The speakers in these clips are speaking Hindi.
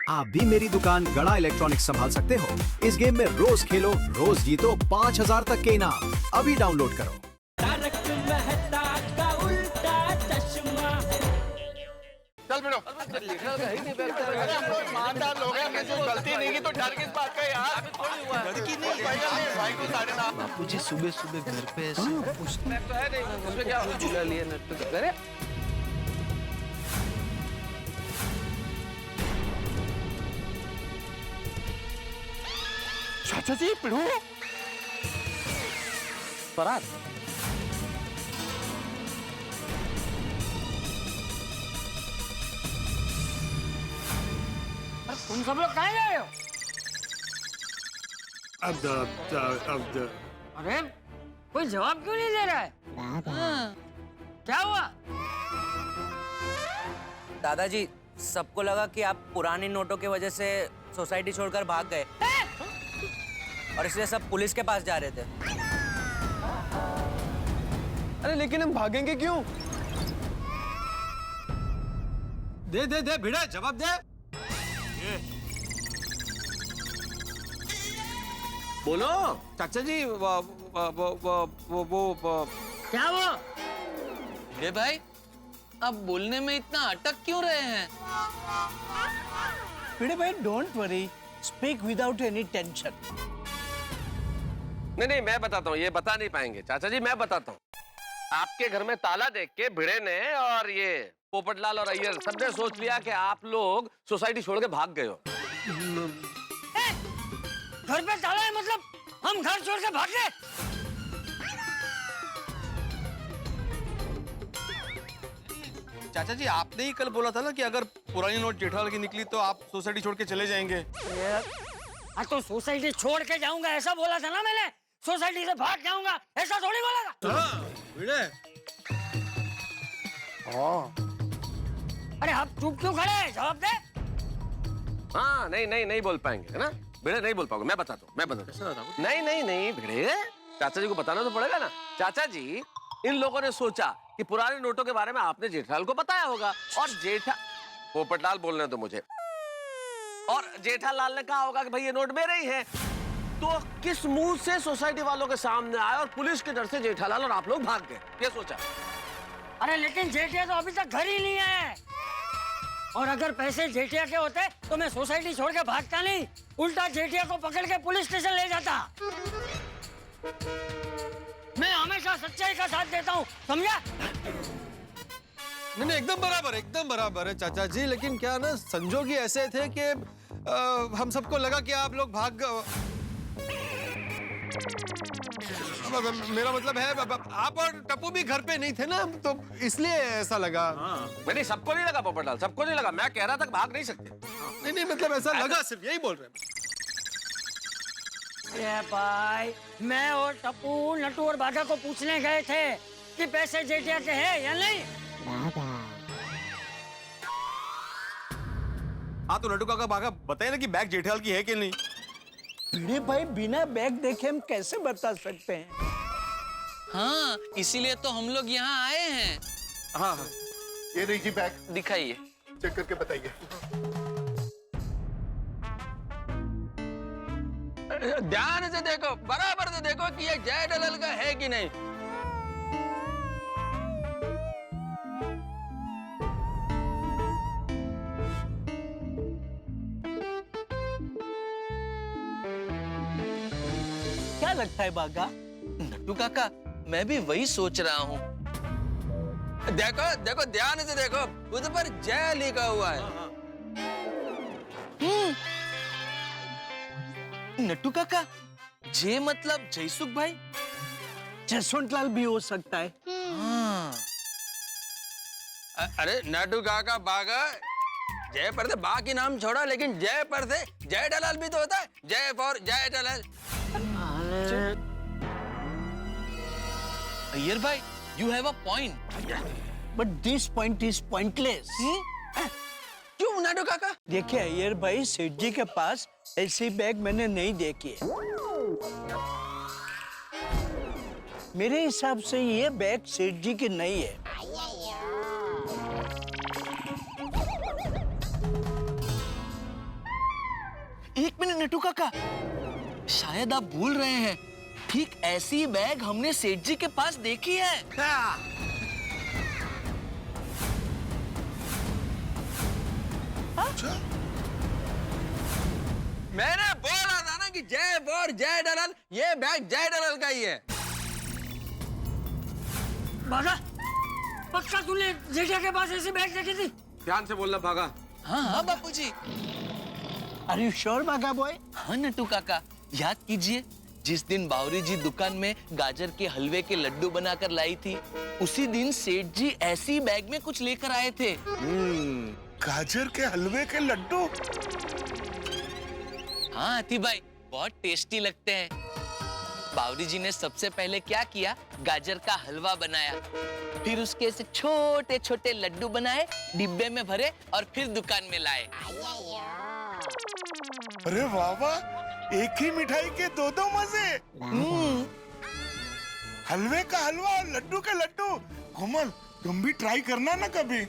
आप भी मेरी दुकान गड़ा इलेक्ट्रॉनिक्स संभाल सकते हो। इस गेम में रोज खेलो, रोज जीतो 5000 तक के इनाम। अभी डाउनलोड करो। तारक मेहता का उल्टा चश्मा। चल बेटो। ईमानदार लोग हैं, हमने कोई गलती नहीं की तो डर किस बात का यार? लड़की नहीं, भाई को 9:30। बापूजी सुबह सुबह घर पे ऐसे मैं तो है नहीं, उसमें क्या झूला लिए न करे। चाचा जी पिढ़ू फरार। तुम सब लोग कहाँ जा रहे हो? अरे कोई जवाब क्यों नहीं दे रहा है? क्या हुआ? दादाजी, सबको लगा कि आप पुरानी नोटों की वजह से सोसाइटी छोड़कर भाग गए और इसलिए सब पुलिस के पास जा रहे थे। अरे लेकिन हम भागेंगे क्यों? दे भिड़ा जवाब दे। बोलो चाचा जी वो क्या हुआ? हे भाई, आप बोलने में इतना अटक क्यों रहे हैं? भिड़े भाई don't worry, speak without any tension. नहीं, मैं बताता हूँ, ये बता नहीं पाएंगे चाचा जी, मैं बताता हूँ। आपके घर में ताला देख के भिड़े ने और ये पोपटलाल और अय्यर सबने सोच लिया कि आप लोग सोसाइटी छोड़ के भाग गए हो। घर पे ताला है मतलब हम घर छोड़ के भाग गए? चाचा जी आपने ही कल बोला था ना कि अगर पुरानी नोट जेठालाल की निकली तो आप सोसाइटी छोड़ के चले जाएंगे। हाँ तो सोसाइटी छोड़ के जाऊंगा ऐसा बोला था ना मैंने। सोसाइटी से भाग जाऊंगा ऐसा थोड़ी बोला था। भिड़े अरे आप चुप क्यों खड़े हैं? जवाब दे। हाँ नहीं बोल पाएंगे, है ना भिड़े? नहीं बोल पाओगे, मैं बताता हूँ। नहीं भिड़े, चाचा जी को बताना तो पड़ेगा ना। चाचा जी, इन लोगों ने सोचा कि पुराने नोटों के बारे में आपने जेठालाल को बताया होगा और पोपटलाल बोलने दो मुझे, और जेठालाल ने कहा होगा कि भाई ये नोट मेरे ही हैं। तो किस मुंह से सोसाइटी वालों के सामने आए और पुलिस के डर से जेठालाल और आप लोग भाग गए, ये सोचा। अरे लेकिन जेठिया तो अभी तक घर ही नहीं आए, और अगर पैसे जेठिया के होते तो मैं सोसाइटी छोड़ के भागता नहीं, उल्टा जेठिया को पकड़ के पुलिस स्टेशन ले जाता। मैं हमेशा सच्चाई का साथ देता हूँ, समझा? नहीं एकदम बराबर है चाचा जी, लेकिन क्या ना संजोग ही ऐसे थे कि हम सबको लगा कि आप लोग भाग मेरा मतलब है आप और टप्पू भी घर पे नहीं थे ना, तो इसलिए ऐसा लगा। नहीं, सबको नहीं लगा पोपटलाल, सबको नहीं लगा। मैं कह रहा था भाग नहीं सकते। नहीं मतलब ऐसा लगा, सिर्फ यही बोल रहे हैं। ये भाई, मैं और टप्पू नटू और बाघा को पूछने गए थे कि पैसे जेठिया के हैं या नहीं। हाँ तो नटू काका बाघा बताए ना कि बैग जेठालाल की है कि नहीं। भिड़े भाई बिना बैग देखे हम कैसे बता सकते हैं? हाँ, इसीलिए तो हम लोग यहाँ आए हैं। हाँ ये रही जी बैग, दिखाइए। चेक करके बताइए। ध्यान से देखो, बराबर से देखो कि ये जेठालाल का है कि नहीं। क्या लगता है बागा? नट्टू काका, मैं भी वही सोच रहा हूँ। देखो ध्यान से देखो, उस पर जय लिखा हुआ है। नट्टू काका, जे मतलब जयसुख भाई? जसवंतलाल भी हो सकता है। हाँ। अरे नट्टू काका बागा, जय पर से बा की नाम छोड़ा, लेकिन जय पर से जेठालाल भी तो होता है। जय फॉर जेठालाल। अय्यर भाई, you have a point. But this point is pointless. क्यों नाडू काका? देखिए अय्यर भाई, सेठ जी के पास ऐसी बैग मैंने नहीं देखी है। मेरे हिसाब से ये बैग सेठ जी की नहीं है। एक मिनट नटू काका, शायद आप भूल रहे हैं, ठीक ऐसी बैग हमने सेठ जी के पास देखी है। मैंने बोला था ना कि जय और जय दलाल, ये बैग जय दलाल का ही है। भागा, पक्का तूने जेठिया के पास ऐसी बैग देखी थी? ध्यान से बोलना भागा। हाँ हाँ बापूजी। आर यू श्योर बागा बॉय? हाँ नटू काका, याद कीजिए जिस दिन बावरी जी दुकान में गाजर के हलवे के लड्डू बनाकर लाई थी, उसी दिन सेठ जी ऐसी बैग में कुछ लेकर आए थे। गाजर के हलवे के लड्डू? हाँ अति भाई, बहुत टेस्टी लगते हैं। बावरी जी ने सबसे पहले क्या किया, गाजर का हलवा बनाया, फिर उसके से छोटे छोटे लड्डू बनाए, डिब्बे में भरे और फिर दुकान में लाए। अरे वाह वाह, एक ही मिठाई के दो दो मजे। हलवे का हलवा और लड्डू के लड्डू। कोमल, तुम भी ट्राई करना ना कभी।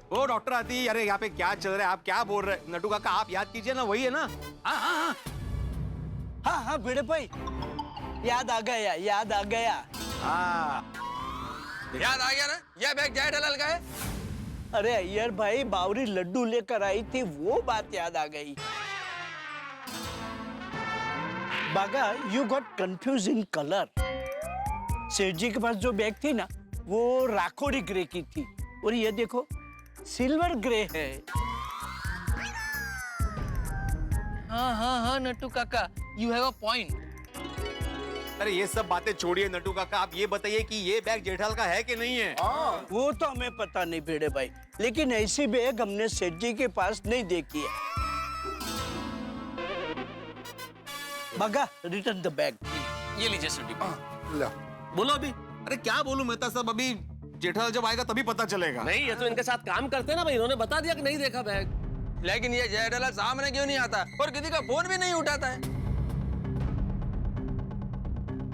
ओ डॉक्टर आती, अरे यहाँ पे क्या चल रहा है, आप क्या बोल रहे हैं? नटू काका आप याद कीजिए ना, वही है ना? हाँ भिड़े भाई, याद आ गया, याद आ गया। हाँ याद आ गया ना, यह बैग जय दलाल का है। अरे अय्यर भाई, बावरी लड्डू लेकर आई थी, वो बात याद आ गई। बागा, you got confuse in colour. सेठ जी के पास जो बैग थी ना, वो राखोड़ी ग्रे की थी, और ये देखो सिल्वर ग्रे है। हाँ हाँ हाँ नटू काका, यू हैव अ पॉइंट। अरे ये सब बातें छोड़िए नटू काका, आप ये बताइए कि ये बैग जेठालाल का है कि नहीं है? वो तो हमें पता नहीं भिड़े भाई, लेकिन ऐसी बैग हमने सेठ जी के पास नहीं देखी है। बागा, रिटर्न द बैग। ये लीजिए सेठ जी। बोलो अभी। अरे क्या बोलूं मेहता साहब, अभी जेठालाल जब आएगा तभी पता चलेगा। नहीं, ये तो इनके साथ काम करते हैं ना भाई, इन्होंने बता दिया कि नहीं देखा बैग। लेकिन ये जय दलाल सामने क्यों नहीं आता और किसी का फोन भी नहीं उठाता है?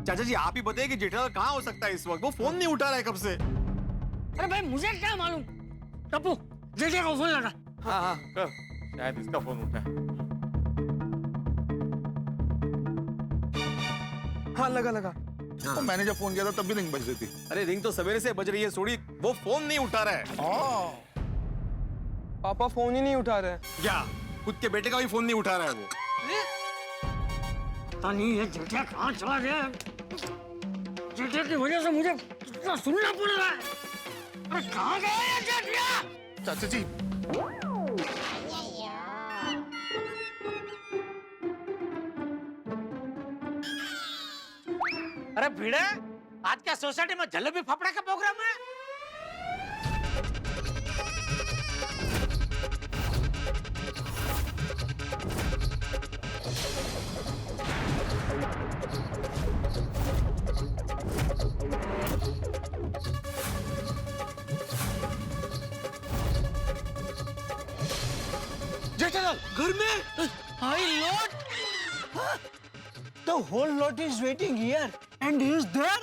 चाचा जी आप ही बताइए कि जेठालाल कहाँ हो सकता है इस वक्त, वो फोन नहीं उठा रहा है कब से। अरे भाई मुझे क्या मालूम। टप्पू, जेठिया को फोन लगा। हाँ हाँ कर, शायद इसका फोन उठा है। हाँ लगा लगा। तो मैंने जब फोन किया था तब भी रिंग बज रही थी। अरे रिंग तो सवेरे से बज रही है सोड़ी, वो फोन नहीं उठा रहा है। पापा फोन ही नहीं उठा रहे। क्या खुद के बेटे का भी फोन नहीं उठा रहा है वो? पता नहीं ये जेठिया कहाँ चला गया। जेठिया की वजह से मुझे कितना सुनना पड़ रहा है। अरे कहाँ गया ये जेठिया? चाचा जी, अरे भिड़े, आज क्या सोसाइटी में जलेबी फाफड़ा का प्रोग्राम है? जेठालाल घर में। हाय Lord, The whole lot is waiting here, and he is there.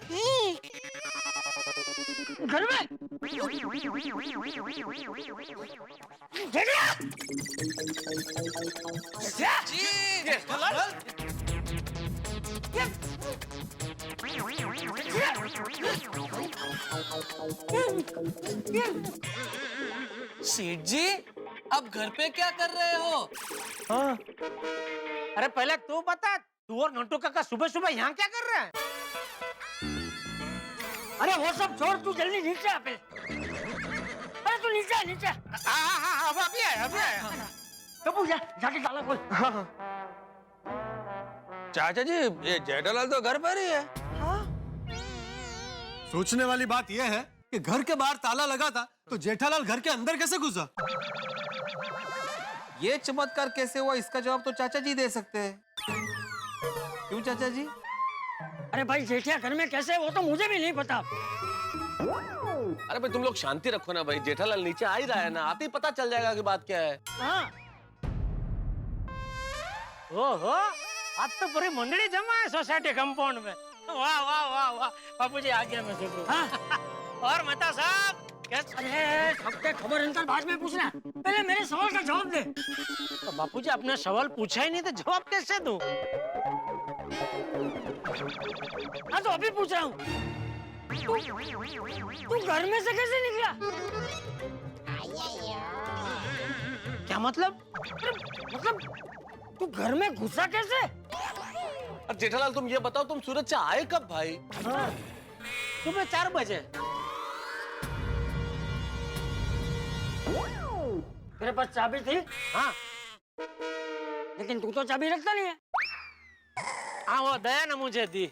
घर में? जेठिया! सेठ जी आप घर पे क्या कर रहे हो? हाँ। अरे पहले तू बता, तू और नंटू काका सुबह सुबह यहाँ क्या कर रहे हैं? अरे वो सब छोड़, तू जल्दी नीचे आ पे। अरे तू नीचे आ, नीचे। हाँ, अभी आया। टप्पू जा, जाके ताला खोल। चाचा जी ये जय दलाल तो घर पर ही है। सोचने वाली बात यह है कि घर के बाहर ताला लगा था तो जेठालाल घर के अंदर कैसे घुसा? ये चमत्कार कैसे हुआ, इसका जवाब तो चाचा जी दे सकते हैं। क्यों चाचा जी? अरे भाई जेठिया घर में कैसे है वो तो मुझे भी नहीं पता। अरे भाई तुम लोग शांति रखो ना भाई, जेठालाल नीचे आ ही रहा है ना, आते ही पता चल जाएगा कि बात क्या है। हाँ। ओहो, आज तो पूरी मंडली जमा है सोसाइटी कंपाउंड में। वाह वाह वाह वाह, बापूजी आ गया मैं सुन। हाँ। और मेहता साहब, अरे सबके खबर अंकल बाद में पूछना, पहले मेरे सवाल का जवाब दे। तो बापूजी आपने सवाल पूछा ही नहीं तो जवाब कैसे दूं? हाँ तो अभी पूछ रहा हूँ, तू घर में से कैसे निकला? क्या मतलब? मतलब तू घर में घुसा कैसे? अब जेठालाल तुम ये बताओ, तुम सूरत से आए कब भाई? सुबह 4 बजे। तेरे पास चाबी थी? हाँ लेकिन तू तो चाबी रखता नहीं है। हाँ, वो दया ने मुझे दी।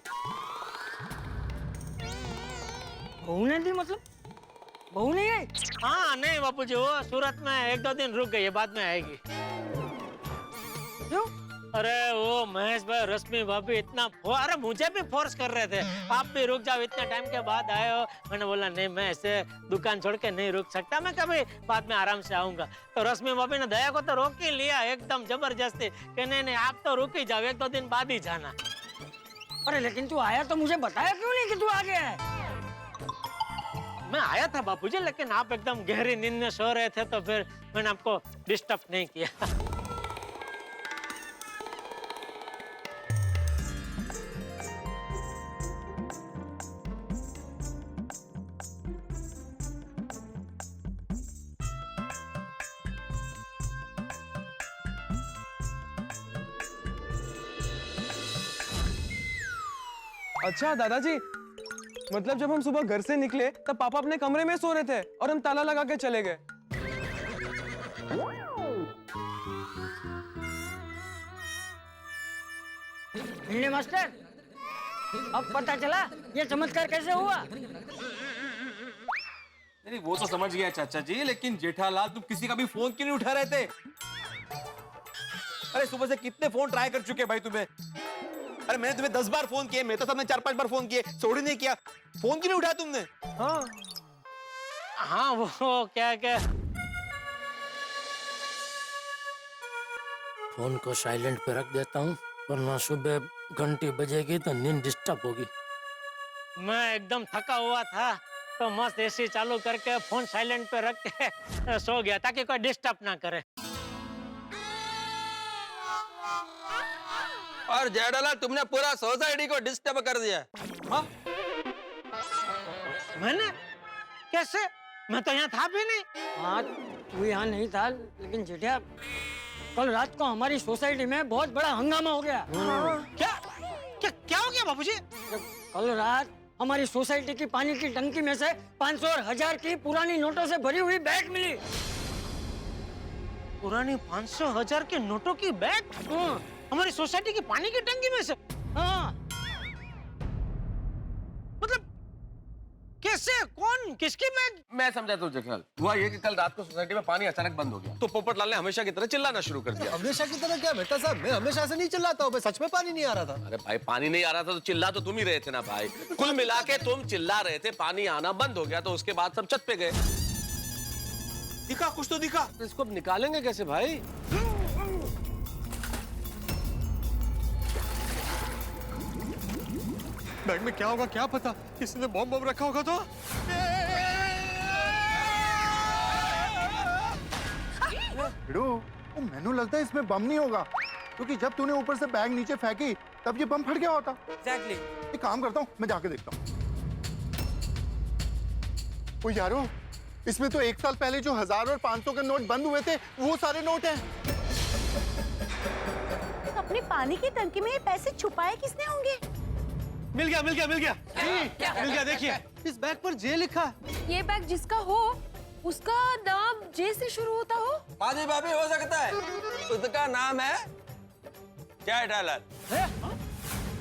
बहू ने दी मतलब? बहू नहीं आई? हाँ नहीं बापूजी, वो सूरत में 1-2 दिन रुक गई है, बाद में आएगी। क्यों? अरे वो महेश भाई, रश्मि भाभी इतना अरे मुझे भी फोर्स कर रहे थे, आप भी रुक जाओ, इतने टाइम के बाद आए हो। मैंने बोला नहीं, मैं ऐसे दुकान छोड़ के नहीं रुक सकता, मैं कभी बाद में आराम से आऊंगा। तो रश्मि भाभी ने दया को तो रोक ही लिया एकदम जबरदस्ती कि नहीं आप तो रुक ही जाओ, 1-2 दिन बाद ही जाना। अरे लेकिन तू आया तो मुझे बताया क्यों नहीं कि तू आ गया है? मैं आया था बापूजी, लेकिन आप एकदम गहरी नींद में सो रहे थे, तो फिर मैंने आपको डिस्टर्ब नहीं किया। अच्छा दादाजी, मतलब जब हम सुबह घर से निकले तब पापा अपने कमरे में सो रहे थे और हम ताला लगा के चले गए। भिंडे मास्टर, अब पता चला ये चमत्कार कैसे हुआ? नहीं वो तो समझ गया चाचा जी, लेकिन जेठालाल तुम किसी का भी फोन क्यों नहीं उठा रहे थे? अरे सुबह से कितने फोन ट्राई कर चुके भाई तुम्हें। अरे मैंने तुम्हें 10 बार फोन किए, मैं तो सबने 4-5 बार फोन किए, छोड़ नहीं किया। फोन क्यों नहीं उठाया तुमने? हाँ वो क्या फोन को साइलेंट पे रख देता हूँ, वरना सुबह घंटी बजेगी तो नींद डिस्टर्ब होगी। मैं एकदम थका हुआ था तो मस्त एसी चालू करके फोन साइलेंट पे रख के सो गया ताकि कोई डिस्टर्ब ना करे। और जेठालाल तुमने पूरा सोसाइटी को डिस्टर्ब कर दिया। हाँ? मैंने? कैसे? मैं तो यहाँ था भी नहीं। हाँ तू यहाँ नहीं था, लेकिन जेठिया कल रात को हमारी सोसाइटी में बहुत बड़ा हंगामा हो गया। क्या हो गया बाबूजी? कल रात हमारी सोसाइटी की पानी की टंकी में से 500 और 1000 की पुरानी नोटों से भरी हुई बैग मिली। पुरानी 500-1000 के नोटों की बैग? हमारी सोसाइटी की पानी की टंकी में से? हाँ। मतलब कैसे? कौन? किसकी बैग? मैं समझाता हूँ जेठालाल। हुआ ये कि कल रात को सोसाइटी में पानी अचानक बंद हो गया, तो पोपटलाल ने हमेशा की तरह चिल्लाना शुरू कर दिया। हमेशा की तरह क्या मेहता साहब, मैं हमेशा से नहीं चिल्लाता हूँ, सच में पानी नहीं आ रहा था। अरे भाई पानी नहीं आ रहा था तो चिल्ला तो तुम ही रहे थे ना भाई। कुल मिला के तुम चिल्ला रहे थे, पानी आना बंद हो गया, तो उसके बाद सब छत पे गए। दिखा कुछ तो दिखा। इसको अब निकालेंगे कैसे भाई? बैग में क्या होगा क्या पता, किसी ने बॉम्ब रखा होगा तो। मैनू लगता है इसमें बम नहीं होगा, क्योंकि जब तूने ऊपर से बैग नीचे फेंकी तब ये बम फट गया होता। एग्जैक्टली। एक काम करता हूँ, मैं जाके देखता हूँ। ओ यारो, इसमें तो 1 साल पहले जो 1000 और 500 के नोट बंद हुए थे वो सारे नोट हैं। अपनी पानी की टंकी में ये पैसे छुपाए किसने होंगे? मिल गया मिल गया। देखिए इस बैग पर जे लिखा है। ये बैग जिसका हो उसका नाम जे से शुरू होता हो? माजी भाभी हो सकता है, उसका नाम है जेठालाल।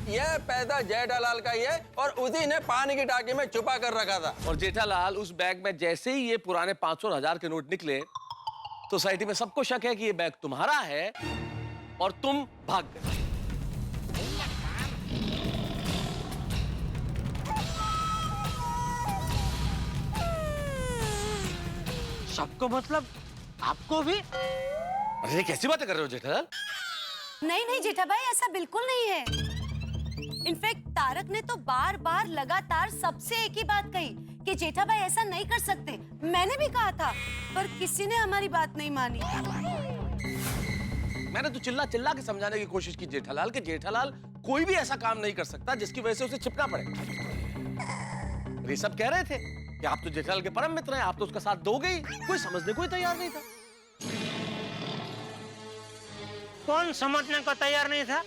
ये पैसा जेठालाल का ही है और उसी ने पानी की टाकी में छुपा कर रखा था। और जेठालाल उस बैग में जैसे ही ये पुराने 500 और 1000 के नोट निकले, सोसाइटी में सबको शक है कि ये बैग तुम्हारा है और तुम भाग गए। सबको मतलब आपको भी? अरे कैसी बातें कर रहे हो जेठालाल? नहीं जेठा भाई, ऐसा बिल्कुल नहीं है। इनफैक्ट तारक ने तो बार बार लगातार सबसे एक ही बात कही कि जेठा भाई ऐसा नहीं कर सकते। मैंने भी कहा था, पर किसी ने हमारी बात नहीं मानी। मैंने तो चिल्ला चिल्ला के समझाने की कोशिश की जेठालाल के जेठालाल कोई भी ऐसा काम नहीं कर सकता जिसकी वजह से उसे छिपना पड़े। ये सब कह रहे थे कि आप तो जेठालाल के परम मित्र हैं, आप तो उसका साथ दोगे ही। कोई समझने को ही तैयार नहीं था। कौन समझने को तैयार नहीं था?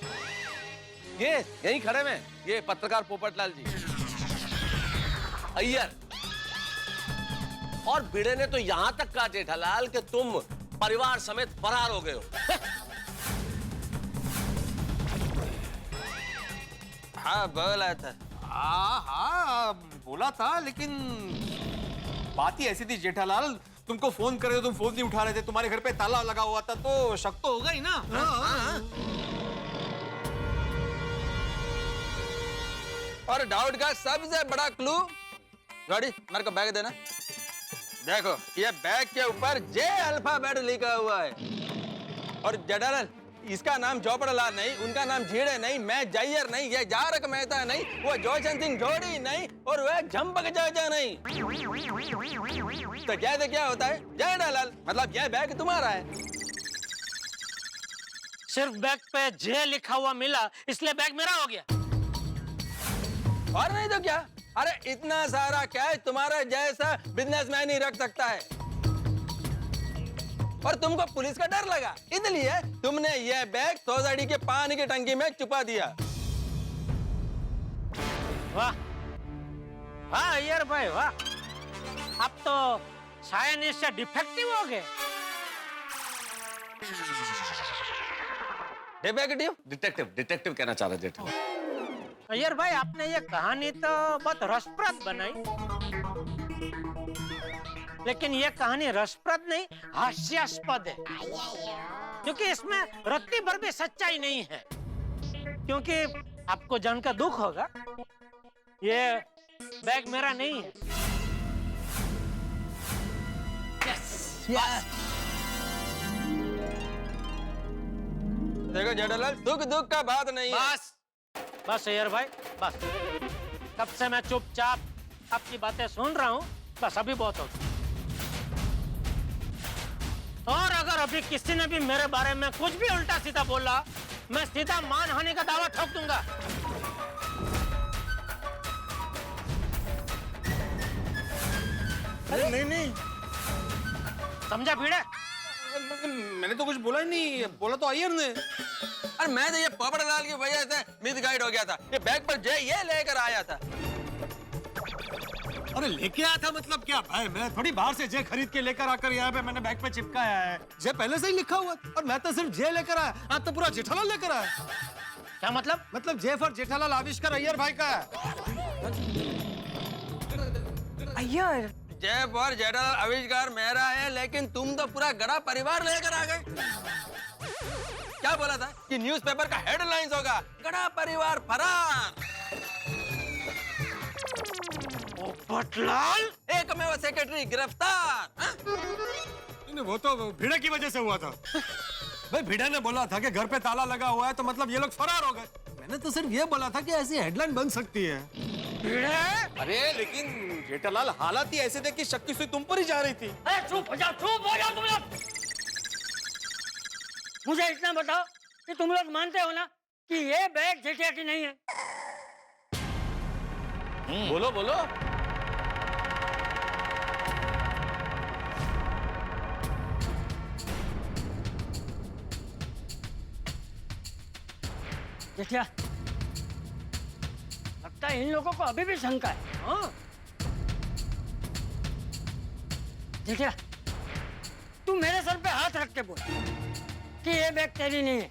ये यहीं खड़े में ये पत्रकार पोपटलाल जी, अय्यर। और भिड़े ने तो यहां तक कहा जेठालाल कि तुम परिवार समेत फरार हो गए हो। हाँ बोला था। हाँ बोला था, लेकिन बात ही ऐसी थी जेठालाल, तुमको फोन करे तो तुम फोन नहीं उठा रहे थे, तुम्हारे घर पे ताला लगा हुआ था, तो शक तो होगा ही ना। और डाउट का सबसे बड़ा क्लू, गाड़ी मेरे को बैग देना। देखो ये बैग के ऊपर जे अल्फाबेट लिखा हुआ है। और जेठालाल, इसका नाम चौपड़लाल नहीं, उनका नाम झीड़े नहीं, मैं जय्यर नहीं, ये जारक मेहता नहीं, वो जोशन सिंह जोड़ी नहीं, और वह झंपक चाचा नहीं। तो जय क्या होता है? जेठालाल, मतलब यह बैग तुम्हारा है। सिर्फ बैग पे जे लिखा हुआ मिला, इसलिए बैग मेरा हो गया। और नहीं तो क्या? अरे इतना सारा कैश तुम्हारा जैसा बिजनेसमैन ही रख सकता है। और तुमको पुलिस का डर लगा, इसलिए तुमने यह बैग सोसाइटी के पानी की टंकी में छुपा दिया। वाह वाह अय्यर भाई वाह, अब तो साइंस से डिफेक्टिव हो गए। डिफेक्टिव? डिटेक्टिव डिटेक्टिव कहना चाह रहे जेठालाल। अय्यर भाई, आपने ये कहानी तो बहुत रसप्रद बनाई, लेकिन ये कहानी रसप्रद नहीं, हास्यास्पद है, क्योंकि इसमें रत्ती भर भी सच्चाई नहीं है। क्योंकि आपको जानकर दुख होगा, ये बैग मेरा नहीं है। देखो जेठालाल, दुख दुख का बात नहीं है। बस अय्यर भाई बस, कब से मैं चुपचाप आपकी बातें सुन रहा हूँ, बस अभी बहुत हो गया। और अगर अभी किसी ने भी मेरे बारे में कुछ भी उल्टा सीधा बोला, मैं सीधा मानहानि का दावा ठोक दूंगा। अरे नहीं, समझा भिड़े? मैंने तो कुछ बोला ही नहीं, बोला तो अय्यर ने। अरे मैं तो ये पोपटलाल की वजह से मिसगाइड हो गया था। ये बैग पर जय ये लेकर आया था। अरे लेके आया था मतलब क्या भाई? मैं थोड़ी बाहर से जे खरीद के लेकर आकर यहाँ पे मैंने बैग पे चिपकाया है। जे पहले से ही लिखा हुआ था, और मैं तो सिर्फ जे लेकर आया, आज तो पूरा जेठालाल लेकर आया। क्या मतलब? मतलब जे फॉर जेठालाल आविष्कार अय्यर भाई का है। अय्यर, जय फॉर जेठालाल आविष्कार मेरा है, लेकिन तुम तो पूरा गड़ा परिवार लेकर आ गए। क्या बोला था कि न्यूज़पेपर का हेडलाइंस होगा, गड़ा परिवार फरार। पोपटलाल, एकमेव सेक्रेटरी गिरफ्तार। नहीं, वो तो भिड़े की वजह से हुआ था। भाई भिड़े ने बोला था कि घर पे ताला लगा हुआ है, तो मतलब ये लोग फरार हो गए। मैंने तो सिर्फ ये बोला था कि ऐसी हेडलाइन बन सकती है। अरे लेकिन जेठालाल, हालात ही ऐसे थे कि शक की सुई तुम पर ही जा रही थी। चुप हो जाओ तुम लोग। मुझे इतना बताओ कि तुम लोग मानते हो ना कि ये बैग जेठिया की नहीं है? बोलो बोलो। जेठिया, लगता है इन लोगों को अभी भी शंका है। हाँ जेठिया, तू मेरे सर पे हाथ रख के बोल कि ये बैग तेरी नहीं है।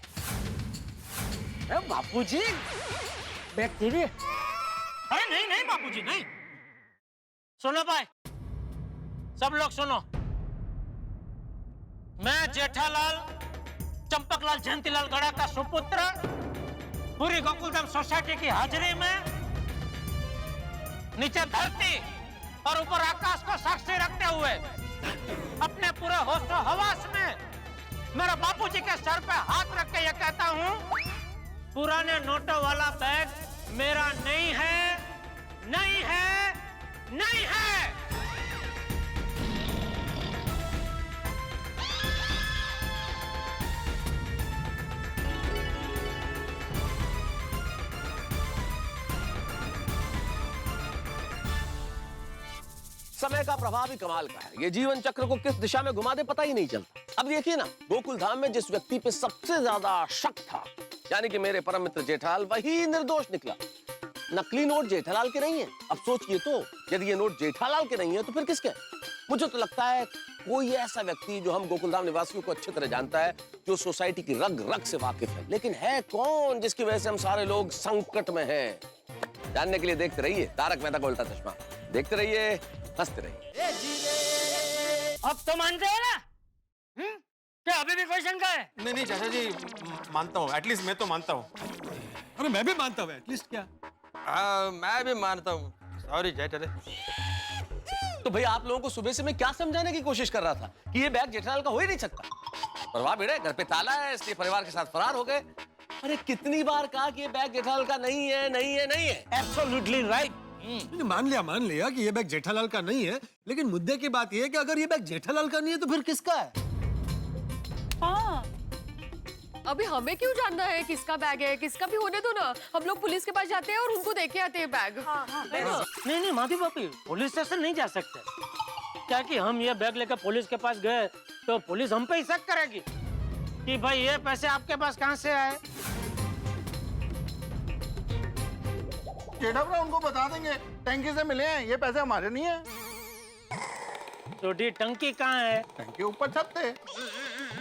अरे बापूजी, बैग तेरी है? अरे नहीं नहीं बापूजी नहीं। सुनो भाई, सब लोग सुनो। मैं जेठालाल चंपकलाल जयंतीलाल गड़ा का सुपुत्र पूरी गोकुलधाम सोसाइटी की हाजिरी में नीचे धरती और ऊपर आकाश को साक्षी रखते हुए अपने पूरे होश और हवास में मेरा बापूजी के सर पे हाथ रख के ये कहता हूँ, पुराने नोटों वाला बैग मेरा नहीं है, नहीं है, नहीं है। समय का प्रभाव ही कमाल का है। ये जीवन चक्र को किस दिशा में घुमा दे पता ही नहीं चलता। अब देखिए ना, गोकुल धाम में जिस व्यक्ति पे सबसे ज्यादा शक था, यानी कि मेरे परम मित्र जेठालाल, वही निर्दोष निकला। नकली नोट जेठालाल के नहीं है। अब सोचिए तो, यदि ये नोट जेठालाल के नहीं है तो फिर किसके? मुझे तो लगता है कोई ऐसा व्यक्ति जो हम गोकुलधाम निवासियों को अच्छी तरह जानता है, जो सोसाइटी की रग रग से वाकिफ है। लेकिन है कौन जिसकी वजह से हम सारे लोग संकट में हैं? जानने के लिए देखते रहिए तारक मेहता का उल्टा चश्मा। देखते रहिए, हंसते रहिए। अब तो मानते हैं ना? क्या अभी भी कोई शंका है? नहीं नहीं चाचा जी, मानता हूँ, एटलीस्ट मैं तो मानता हूँ। अरे मैं भी मानता हूँ, एटलीस्ट क्या? मैं भी मानता हूँ। सॉरी जेठाले। तो भाई आप लोगों को सुबह से मैं क्या समझाने की कोशिश कर रहा था कि ये बैग जेठालाल का हो ही नहीं सकता। पर वाह बेटे, घर पे ताला है इसलिए परिवार के साथ फरार हो गए। अरे कितनी बार कहा कि ये बैग जेठालाल का नहीं है, नहीं है, नहीं है। Absolutely right. मान लिया कि ये बैग जेठालाल का नहीं है, लेकिन मुद्दे की बात ये है कि अगर ये बैग जेठालाल का नहीं है तो फिर किसका है? हाँ, अभी हमें क्यों जानना है किसका बैग है? किसका भी होने दो ना, हम लोग पुलिस के पास जाते हैं और उनको देके आते हैं बैग। नहीं नहीं माधवी भाभी, पुलिस स्टेशन नहीं जा सकते। क्या कि हम ये बैग लेकर पुलिस के पास गए तो पुलिस हम पे ही शक करेगी कि भाई ये पैसे आपके पास कहाँ से आए। जेठा उनको बता देंगे टंकी से मिले हैं, ये पैसे हमारे नहीं है। छोटी टंकी कहाँ है? टंकी ऊपर छत पे।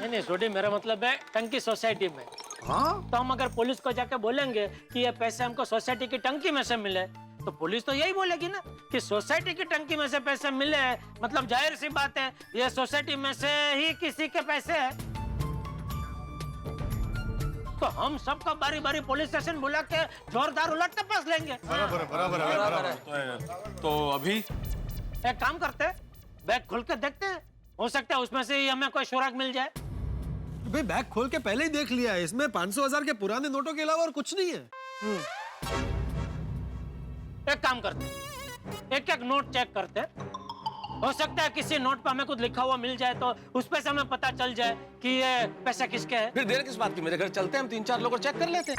नहीं छोटी, मेरा मतलब है टंकी सोसाइटी में। हाँ? तो हम अगर पुलिस को जाके बोलेंगे कि ये पैसे हमको सोसाइटी की टंकी में से मिले, तो पुलिस तो यही बोलेगी ना कि सोसाइटी की टंकी में से पैसे मिले, मतलब जाहिर सी बात है ये सोसाइटी में से ही किसी के पैसे है। तो हम सबको बारी बारी पुलिस स्टेशन बुला के जोरदार उलट तपास लेंगे। बराबर। तो अभी एक काम करते हैं, बैग खोल के देखते हैं, हो सकता है उसमें से ही हमें कोई सुराग मिल जाए। भाई बैग खोल के पहले ही देख लिया है, इसमें 500,000 के पुराने नोटों के अलावा और कुछ नहीं है। एक काम करते हैं, एक एक नोट चेक करते हैं। हो सकता है किसी नोट पे हमें कुछ लिखा हुआ मिल जाए तो उस पे से हमें पता चल जाए कि ये पैसा किसके है। फिर देर किस बात की, मेरे घर चलते हैं, हम 3-4 लोग चेक कर लेते हैं।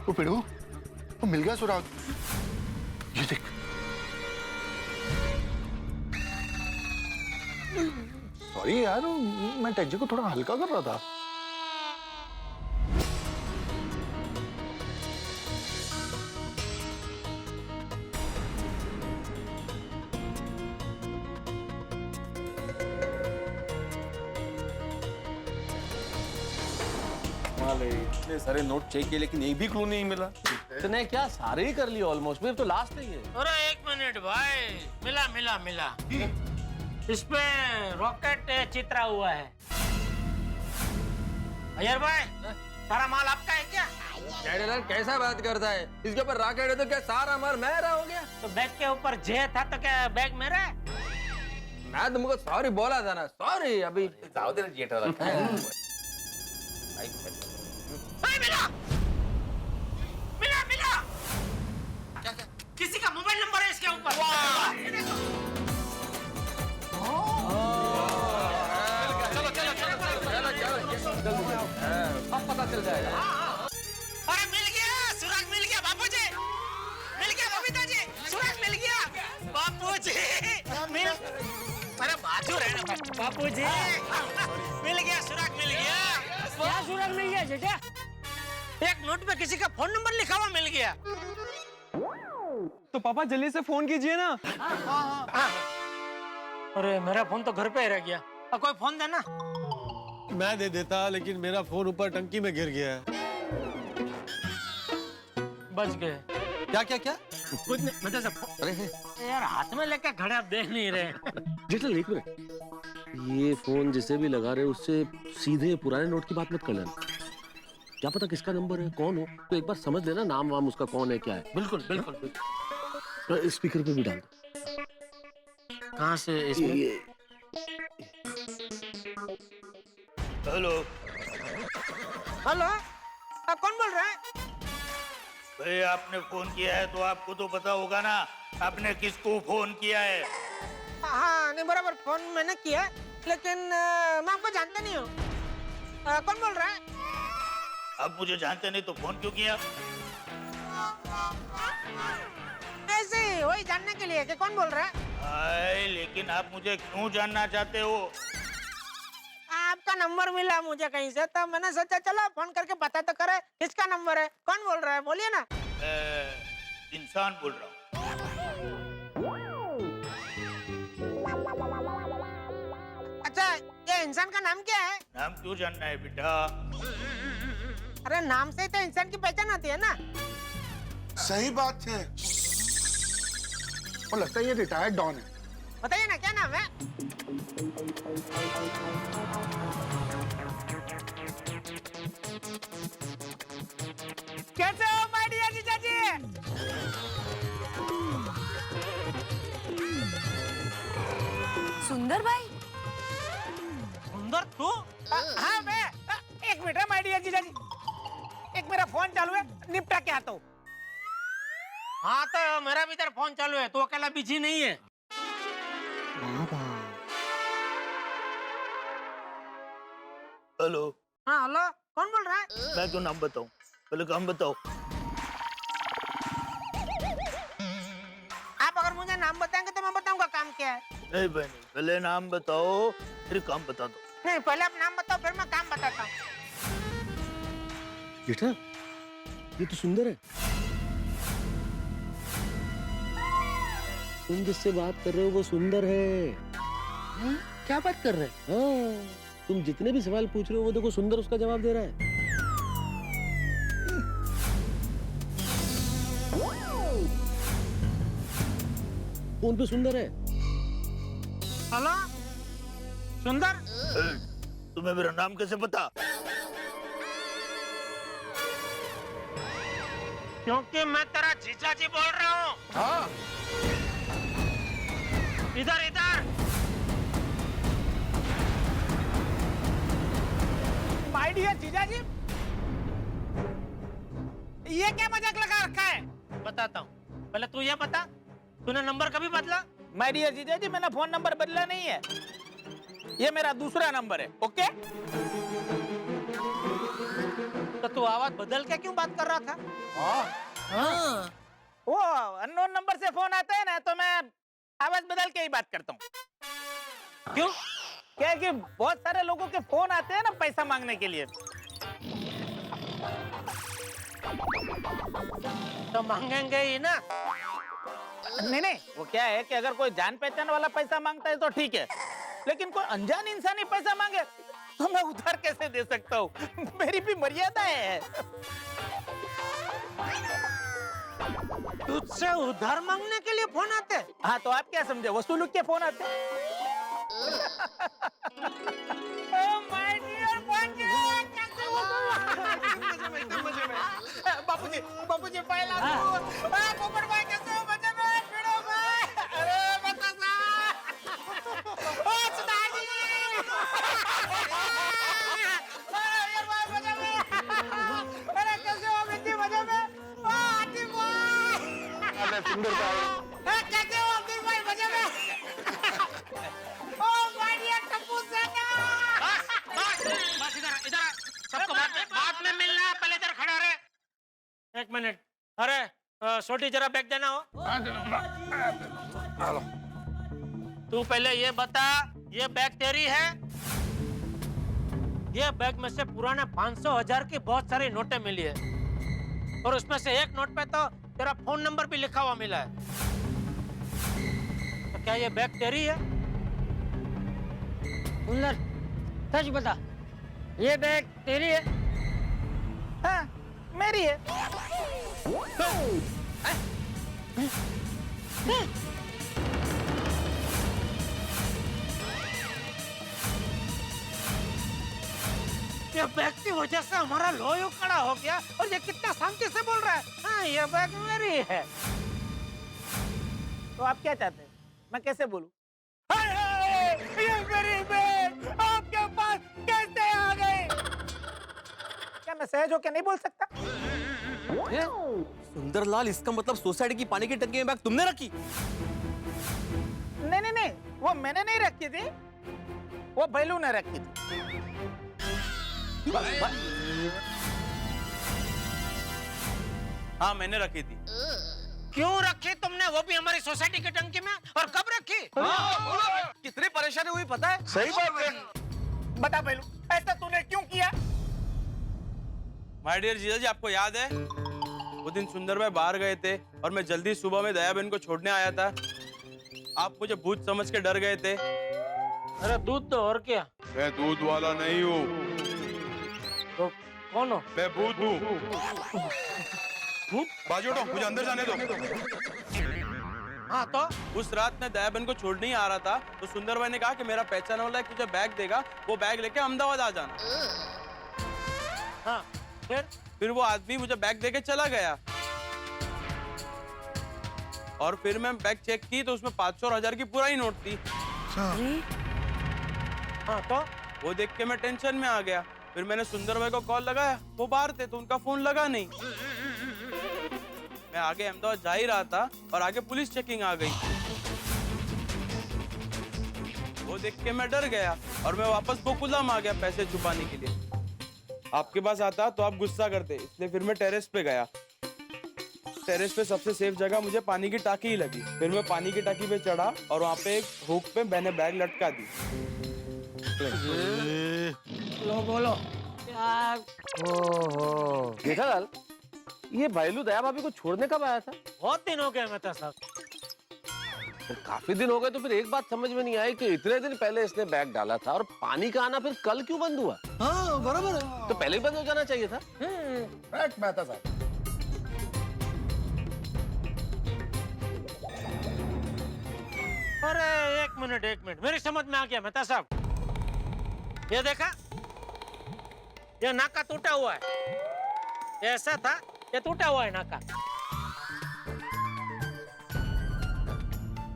वो पिड़ू, वो मिल गया सुराग। ये देख। सॉरी यार, मैं टेंशन को थोड़ा हल्का कर रहा था। इतने सारे नोट चेक किए लेकिन एक भी क्लू नहीं मिला। इतने क्या, सारे ही कर लिए ऑलमोस्ट, फिर तो लास्ट नहीं है। अरे एक मिनट भाई, मिला। इस पे रॉकेट चित्रा हुआ है। अयर भाई, सारा माल आपका है क्या? जेठालाल कैसा बात करता है? इसके ऊपर रॉकेट है तो क्या सारा माल मेरा हो गया? तो बैग के ऊपर जे था तो क्या बैग मेरा है? मैं तुमको सॉरी बोला था ना। सॉरी, अभी जाओ दे जेठालाल। मिला। क्या? किसी का मोबाइल नंबर है इसके ऊपर। अब पता चल जाएगा। अरे मिल गया, सुराग मिल गया बापूजी, मिल गया बबीता जी, सुराग मिल गया बापूजी। अरे बाजू रहना बापूजी, मिल गया, सुराग मिल गया। क्या सुराग मिल गया जेठा? एक नोट पे किसी का फोन नंबर लिखा हुआ मिल गया। तो पापा जल्दी से फोन कीजिए ना। अरे मेरा फोन तो घर पे ही रह गया, अब कोई फोन देना। मैं दे देता, लेकिन मेरा फोन ऊपर टंकी में गिर गया है। बच गए। क्या? कुछ नहीं, मतलब सब। अरे यार हाथ में लेके खड़े, आप देख नहीं रहे। जेठालाल एक मिनट, ये फोन जिसे भी लगा रहे उससे सीधे पुराने नोट की बात मत कर लेना। क्या पता किसका नंबर है, कौन हो, तो एक बार समझ लेना नाम वाम उसका कौन है, क्या है। बिल्कुल। स्पीकर पे भी डाल दो। कहाँ से इसमें? हेलो हेलो, कौन बोल रहा है? भाई आपने फोन किया है तो आपको तो पता होगा ना आपने किसको फोन किया है। हाँ नहीं बराबर, फोन मैंने किया लेकिन मैं आपको जानता नहीं हूँ। कौन बोल रहा है? आप मुझे जानते नहीं तो फोन क्यों किया? ऐसे ही वही जानने के लिए कि कौन बोल रहा है। आए, लेकिन आप मुझे क्यों जानना चाहते हो? आपका नंबर मिला मुझे कहीं से, तो मैंने सोचा चलो फोन करके पता तो करे किसका नंबर है, कौन बोल रहा है, बोलिए ना। इंसान बोल रहा हूँ। अच्छा, ये इंसान का नाम क्या है? नाम क्यों जानना है बेटा? अरे नाम से तो इंसान की पहचान आती है ना। सही बात है। और लगता है ये रिटायर्ड डॉन है। बताइए ना क्या नाम है? कैसे हो माय डियर जीजा जी? सुंदर भाई, सुंदर तू? हाँ मैं। एक मिनट है माय डियर जीजा जी, एक मेरा फोन चालू है, निपटा के आता हूँ। हाँ तो मेरा भी इधर फोन चालू है, तू अकेला बिजी नहीं है। हेलो। हाँ हेलो, कौन बोल रहा है? मैं क्यों नाम बताऊं? पहले काम बताओ। आप अगर मुझे नाम बताएंगे तो मैं बताऊंगा काम क्या है। नहीं भाई नहीं, पहले नाम बताओ फिर काम बता दो। नहीं, पहले आप नाम बताओ फिर मैं काम बताता हूँ। बेटा, ये तो सुंदर है। तुम जिससे बात कर रहे हो वो सुंदर है। क्या बात कर रहे? हाँ, तुम जितने भी सवाल पूछ रहे हो वो देखो सुंदर उसका जवाब दे रहा है। फोन पे सुंदर है। हेलो सुंदर। तुम्हें मेरा नाम कैसे पता? क्योंकि मैं तेरा जीजा जी बोल रहा हूँ। हाँ। इधर इधर। माय डियर जीजा जी, ये क्या मजाक लगा रखा है? बताता हूँ, पहले तू ये बता, तूने नंबर कभी बदला? माय डियर जीजा जी, मैंने फोन नंबर बदला नहीं है, ये मेरा दूसरा नंबर है। ओके? तो तू आवाज बदल के क्यों बात कर रहा था? हाँ। वो अननोन नंबर से फोन आता है ना तो मैं आवाज बदल के ही बात करता हूँ। क्यों? क्या है कि बहुत सारे लोगों के फोन आते हैं ना पैसा मांगने के लिए। तो मांगेंगे ही ना। नहीं नहीं, वो क्या है कि अगर कोई जान पहचान वाला पैसा मांगता है तो ठीक है, लेकिन कोई अनजान इंसान ही पैसा मांगे तो मैं उधार कैसे दे सकता हूँ? मेरी भी मर्यादा है। तुझसे उधार मांगने के लिए फोन आते? हाँ तो आप क्या समझे, वसूल के फोन आते? बापूजी, बापूजी पहला पोपट भाई कैसे हो? मजे में? भिड़ो भाई, अरे बता अरे कैसे हो मिट्टी? मजे में? सुंदर कैसे हो अब्दुल भाई? मजे में? ओ माय डियर टप्पू सेना। बस इधर इधर, सबको बाद में मिलना, पहले इधर खड़ा रहे। एक मिनट, अरे छोटी जरा बैग देना हो। तू पहले ये बता, ये बैग तेरी है? ये बैग में से पुराने 500,000 की बहुत सारी नोटें मिली है, और उसमें से एक नोट पे तो तेरा फोन नंबर भी लिखा हुआ मिला है। तो क्या ये बैग तेरी है? सुंदर, सच बता, ये बैग तेरी है? हाँ, मेरी है। ये बैग की वजह से हमारा लोही खड़ा हो गया, और ये कितना शांति से बोल रहा है। हाँ, ये बैग मेरी है। तो आप क्या चाहते हैं, मैं कैसे बोलूं? हाय हाय, ये मेरी बैग आपके पास कैसे आ गई? क्या मैं सहज होके नहीं बोल सकता? सुंदरलाल, इसका मतलब सोसाइटी की पानी की टंकी में बैग तुमने रखी? नहीं नहीं नहीं, वो मैंने नहीं रखी थी, वो भैलू ने रखी थी। हाँ मैंने रखी थी। क्यों रखी तुमने, वो भी हमारी सोसाइटी की टंकी में, और कब रखी? कितनी परेशानी हुई पता है? सही बात है। बता भैलू, ऐसा तूने क्यों किया? माय डियर जीजा जी, आपको याद है वो दिन सुंदर भाई बाहर गए थे और मैं जल्दी सुबह में दया बहन को छोड़ने आया था। आप मुझे भूत समझ के डर गए थे। अरे दूध तो और क्या? मैं दूध वाला नहीं हूँ, तो कौन हो? मैं भूत हूँ। भूत? बाजू हटो, मुझे अंदर जाने दो। हाँ तो उस रात मैं दया बहन को छोड़ने ही आ रहा था तो सुंदर भाई ने कहा कि मेरा पहचान वाला एक तुझे बैग देगा, वो बैग लेके अहमदाबाद आ जाना। हाँ फिर वो आदमी मुझे बैग देके चला गया और फिर मैं बैग चेक की तो उसमें 500 और 1000 की पुरानी नोट थी। हाँ तो वो देख के मैं टेंशन में आ गया। फिर मैंने सुंदर भाई को कॉल लगाया, वो बाहर थे तो उनका फोन लगा नहीं। मैं आगे अहमदाबाद जा ही रहा था और आगे पुलिस चेकिंग आ गई। वो देख के मैं डर गया और मैं वापस गोकुलधाम आ गया पैसे छुपाने के लिए। आपके पास आता तो आप गुस्सा करते, इसलिए फिर मैं टेरेस पे गया। टेरेस पे सबसे सेफ जगह मुझे पानी की टाकी ही लगी। फिर मैं पानी की टाकी पे चढ़ा और वहाँ पे एक हुक पे मैंने बैग लटका दी। लो बोलो यार। जेठालाल, ये भाईलू दया भाभी को छोड़ने कब आया था? बहुत दिन हो गए मेहता साहब। काफी दिन हो गए तो फिर एक बात समझ में नहीं आई कि इतने दिन पहले इसने बैग डाला था और पानी का आना फिर कल क्यों बंद हुआ? हाँ बराबर है, तो पहले ही बंद हो जाना चाहिए था। करेक्ट मेहता साहब। अरे एक मिनट, मेरी समझ में आ गया मेहता साहब। ये देखा, ये नाका टूटा हुआ है। ये ऐसा था, ये टूटा हुआ है नाका।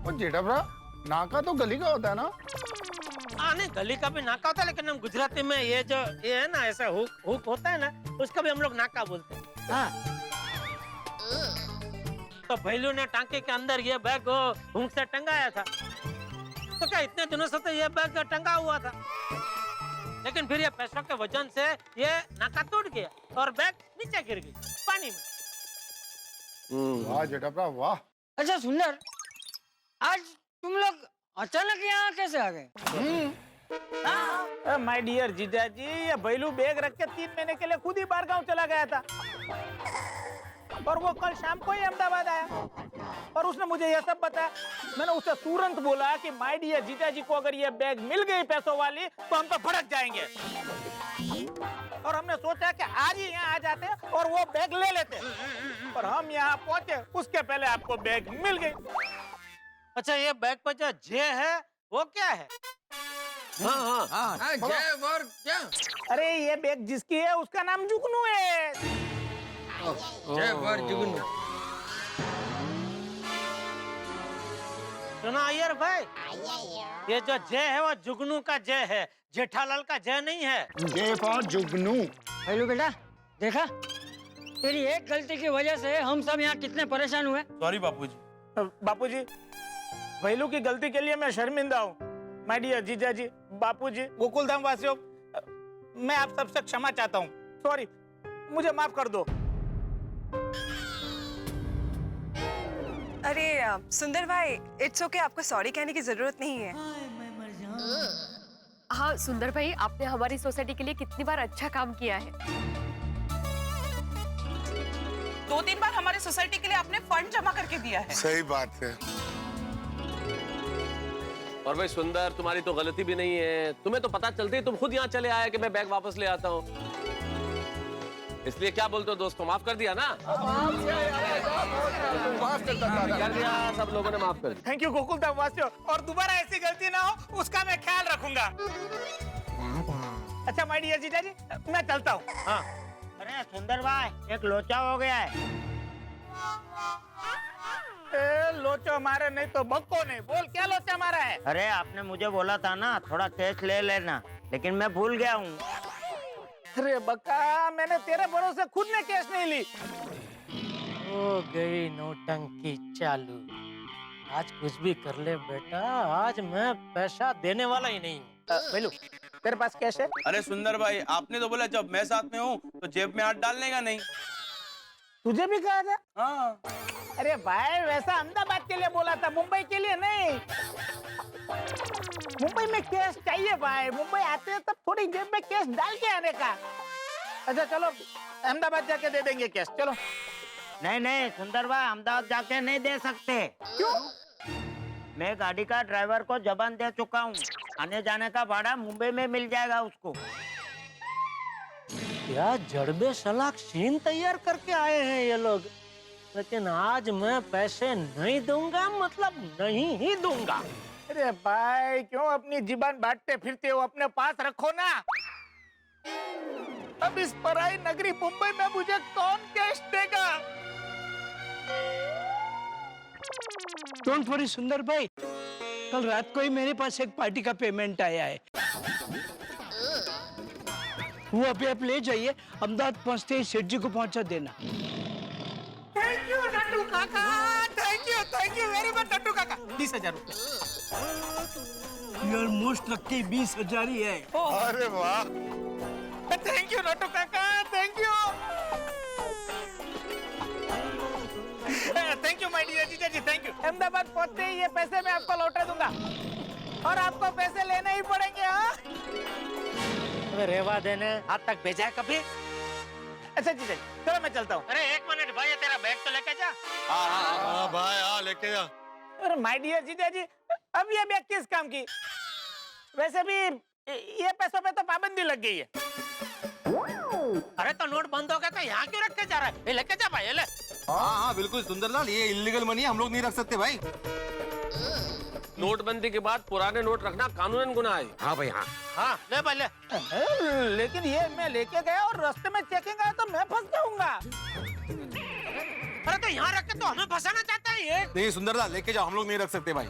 जेठा भरा, नाका तो गली का होता है ना? हाँ नहीं, गली का भी नाका होता है, लेकिन हम गुजराती में ये है ना, ऐसा हुक होता है ना, उसका भी हम लोग नाका बोलते हैं। हाँ। तो भैलू ने टांके के अंदर ये बैग हुक से टंगाया था। तो क्या इतने दिनों से तो ये बैग टंगा हुआ था, लेकिन फिर ये पैसों के वजन से ये नाका टूट गया और बैग नीचे गिर गई पानी में। वाह जेठा भरा वाह। अच्छा सुंदर, आज तुम लोग अचानक यहाँ कैसे आ गए? माय डियर जीजा जी, ये भैलू बैग रख के 3 महीने के लिए खुद ही बाहर गांव चला गया था और वो कल शाम को ही अहमदाबाद आया और उसने मुझे ये सब बताया। मैंने उसे तुरंत बोला कि माय डियर जीजा जी को अगर ये बैग मिल गई पैसों वाली तो हम तो भड़क जाएंगे, और हमने सोचा कि आज ही यहाँ आ जाते और वो बैग ले लेते, और हम यहाँ पहुंचे उसके पहले आपको बैग मिल गई। अच्छा, ये बैग पर जो जे है वो क्या है? हाँ हाँ हाँ, जय वर क्या? अरे ये बैग जिसकी है उसका नाम जुगनू है। जय वर जुगनू। सुनो अय्यर भाई, ये जो जय है वो जुगनू का जय है, जेठालाल का जय नहीं है। जय फॉर जुगनू। हेलो बेटा, देखा तेरी एक गलती की वजह से हम सब यहाँ कितने परेशान हुए। सॉरी बापूजी। बापूजी, भैलू की गलती के लिए मैं शर्मिंदा हूँ। माय डियर जीजा जी, बापूजी, गोकुलधाम वासियों, मैं आप सबसे क्षमा चाहता हूँ। सॉरी, मुझे माफ कर दो। अरे सुंदर भाई, इट्स ओके, आपको सॉरी कहने की जरूरत नहीं है। हाँ सुंदर भाई, आपने हमारी सोसाइटी के लिए कितनी बार अच्छा काम किया है। 2-3 बार हमारी सोसाइटी के लिए आपने फंड जमा करके दिया है। सही बात है। और भाई सुंदर, तुम्हारी तो गलती भी नहीं है। तुम्हें तो पता चलते ही तुम खुद यहाँ चले आए कि मैं बैग वापस ले आता हूँ। इसलिए क्या बोलते हो दोस्तों, माफ कर दिया ना? माफ कर दिया, सब लोगों ने माफ कर दिया। थैंक यू गोकुलधाम वासियों, और दोबारा ऐसी गलती ना हो उसका मैं ख्याल रखूंगा। अच्छा माय डियर जीजा जी, मैं चलता हूँ। हाँ। अरे सुंदर भाई, एक लोचा हो गया है। लोचो मारे नहीं तो बक्को नहीं। बोल क्या लोचा मारा है? अरे आपने मुझे बोला था ना थोड़ा कैश ले लेना, लेकिन मैं भूल गया हूँ। अरे बक्का, मैंने तेरे भरोसे खुद ने कैश नहीं ली। हो गई नौटंकी चालू। आज कुछ भी कर ले बेटा, आज मैं पैसा देने वाला ही नहीं हूँ। बेलू, तेरे पास कैश है? अरे सुंदर भाई, आपने तो बोला जब मैं साथ में हूँ तो जेब में हाथ डालने का नहीं। तुझे भी कहा था? हाँ। अरे भाई, वैसा अहमदाबाद के लिए बोला था, मुंबई के लिए नहीं। मुंबई में कैश चाहिए भाई, मुंबई आते हैं तब थोड़ी जेब में कैश डाल के आने का। अच्छा चलो, अहमदाबाद जाके दे देंगे कैश, चलो। नहीं नहीं सुंदर भाई, अहमदाबाद जाके नहीं दे सकते। क्यों? मैं गाड़ी का ड्राइवर को जबान दे चुका हूँ, आने जाने का भाड़ा मुंबई में मिल जाएगा उसको। क्या जड़बे सलाख सीन तैयार करके आए हैं ये लोग, लेकिन आज मैं पैसे नहीं दूंगा, मतलब नहीं ही दूंगा। अरे भाई, क्यों अपनी जीबान बांटते फिरते हो? अपने पास रखो ना। अब इस पराई नगरी मुंबई में मुझे कौन कैश देगा? डोंट वरी सुंदर भाई, कल रात को ही मेरे पास एक पार्टी का पेमेंट आया है। वो अभी आप ले जाइए, अहमदाबाद पहुंचते ही सेठ जी को पहुंचा देना। Thank you Nattu Kaka, thank you very much Nattu काका। 20,000 रुपए। यार मोस्ट लक्की 20,000 ही है। अरे वाह, thank you Nattu Kaka, thank you. Thank you my dear जीजा जी, थैंक यू। अहमदाबाद पहुंचते ही ये पैसे मैं आपको लौटा दूंगा, और आपको पैसे लेने ही पड़ेंगे। हाँ, रेवा देने हाथ तक भेजा है कभी? अच्छा जीजा जी, चलो मैं चलता हूँ। अरे एक मिनट भाई, तेरा बैग तो लेके जा। हाँ भाई, हाँ लेके जा। अरे माय डियर जीजा जी, अब ये बैग किस काम की? वैसे भी ये पैसों पे तो पाबंदी लग गई है। अरे तो नोट बंद हो गया तो यहाँ क्यों रख के जा रहा है? ये लेके जा भाई, ये ले। हाँ बिल्कुल सुंदरलाल, ये इलीगल मनी है, हम लोग नहीं रख सकते भाई। नोटबंदी के बाद पुराने नोट रखना कानूनन गुनाह है। हाँ भाई हाँ। हाँ ले भाई ले। लेकिन ये मैं लेके गया और रास्ते में चेकिंग आया तो मैं फंस जाऊंगा। अरे तो यहाँ रख के तो हमें फंसाना चाहता है ये। नहीं सुंदरलाल, लेके जाओ, हम लोग नहीं रख सकते भाई।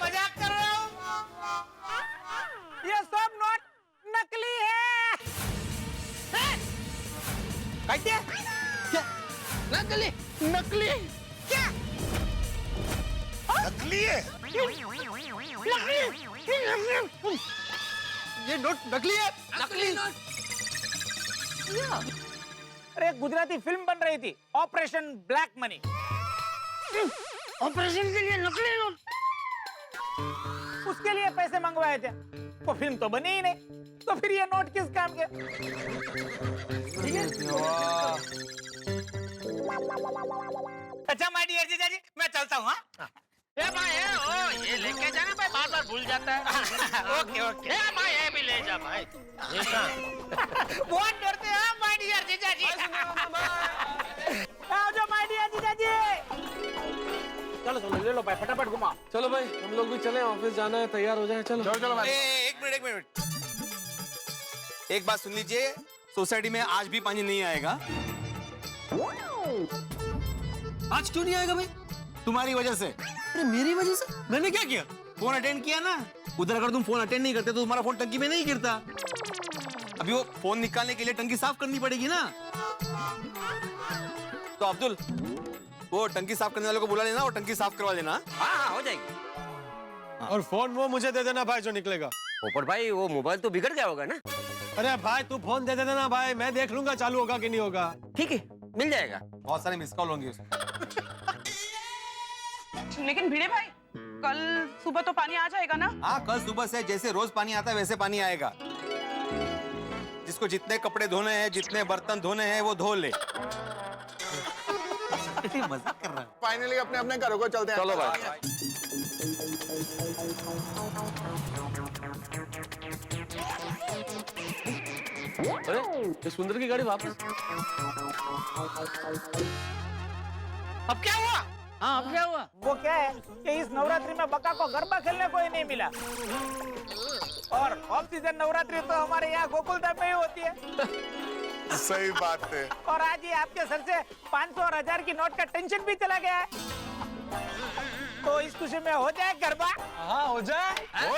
मजाक कर रहा हूँ, ये सब नोट नकली है। क्या? नकली? नकली? क्या? नकली है? ये नोट नकली है? नकली नोट? अरे गुजराती फिल्म बन रही थी, ऑपरेशन ब्लैक मनी। ऑपरेशन के लिए नकली नोट? उसके लिए पैसे मंगवाए थे, वो फिल्म तो बनी ही नहीं, तो फिर ये नोट किस काम के? ठीक है? अच्छा माय डियर जीजा जी, मैं चलता हूँ। हाँ, ए भाई ओ ये लेके जाना भाई, बार बार भूल जाता है। Okay okay. ए भाई ये भी ले जा भाई। ये कहाँ? बहुत डरते हैं माय डियर जीजा जी। आओ जो माय डियर जीजा जी। चलो चलो ले लो भाई, फटाफट घुमा। चलो भाई, हम लोग भी चले, ऑफिस जाना है, तैयार हो जाए। चलो चलो भाई। एक मिनट। एक बात सुन लीजिए, सोसाइटी में आज भी पानी नहीं आएगा। आज क्यों नहीं आएगा भाई? तुम्हारी वजह से। अरे मेरी वजह से? मैंने क्या किया? फोन अटेंड किया ना। उधर अगर तुम फोन अटेंड नहीं करते तो तुम्हारा फोन टंकी में नहीं गिरता। अभी वो फोन निकालने के लिए टंकी साफ करनी पड़ेगी ना। तो अब्दुल, वो टंकी साफ करने वाले को बुला लेना और टंकी साफ करवा देना। हाँ हो जाएगी। और फोन वो मुझे दे देना भाई जो निकलेगा। पोपट भाई वो मोबाइल तो बिगड़ गया होगा ना? अरे भाई तू फोन दे देना भाई, मैं देख लूंगा चालू होगा कि नहीं होगा। ठीक है, मिल जाएगा। बहुत सारे मिस कॉल होंगे उसमें। लेकिन भिड़े भाई, कल सुबह तो पानी आ जाएगा ना? हाँ, कल सुबह से जैसे रोज पानी आता है वैसे पानी आएगा। जिसको जितने कपड़े धोने हैं, जितने बर्तन धोने हैं, वो धो ले। मजाक कर रहा है। फाइनली अपने अपने घरों को चलते हैं। चलो भाई। अरे ये सुंदर की गाड़ी वापस। अब क्या हुआ? हाँ अब क्या हुआ? वो क्या है कि इस नवरात्रि में बका को गरबा खेलने को ही नहीं मिला, और ऑफ सीजन नवरात्रि तो हमारे यहाँ गोकुल धाम में ही होती है। सही बात है। और आज ही आपके सर से 500 और 1000 की नोट का टेंशन भी चला गया है। तो इस खुशी में हो जाए गरबा। हाँ हो जाए। हेलो।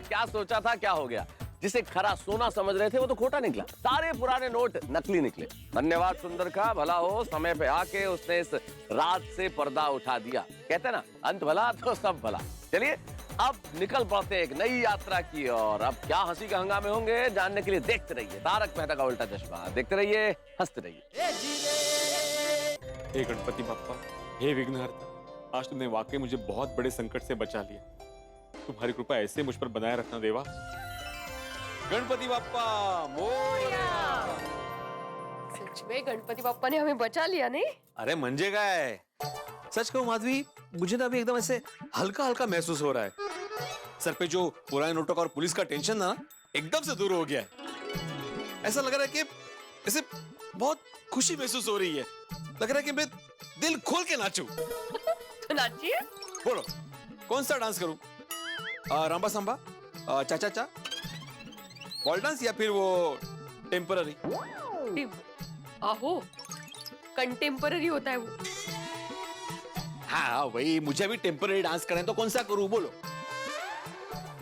क्या सोचा था, क्या हो गया? जिसे खरा सोना समझ रहे थे वो तो खोटा निकला। सारे पुराने नोट नकली निकले। धन्यवाद सुंदर का, भला हो समय पे आके उसने इस रात से पर्दा उठा दिया। कहते ना, अंत भला तो सब भला। चलिए अब निकल पड़ते एक नई यात्रा की और अब क्या हंसी के हंगामे होंगे जानने के लिए देखते रहिए तारक मेहता का उल्टा चश्मा। देखते रहिए, हंसते रहिए। हे गणपति बप्पा, हे विघ्नहर्ता, आज तुमने वाकई मुझे बहुत बड़े संकट से बचा लिया। तुम्हारी कृपा ऐसे मुझ पर बनाए रखना देवा। गणपति बप्पा मोरया। सच में गणपति बाप्पा ने हमें बचा लिया नहीं? अरे मंजे काय, सच कहूं माधवी, मुझे ना अभी एकदम ऐसे हल्का हल्का महसूस हो रहा है। सर पे जो पुराने नोटों का और पुलिस का टेंशन था ना, एकदम से दूर हो गया है। ऐसा लग रहा है कि ऐसे बहुत खुशी महसूस हो रही है। लग रहा है कि मैं दिल खोल के नाचूं। तो नाचिए। बोलो कौन सा डांस करूं? रांबा सांबा, चा चा चा, बॉल डांस या फिर वो टेम्पररी? आहो, कंटेम्पररी होता है वो। हाँ वही, मुझे भी टेम्पररी डांस करें तो कौन सा करूं बोलो?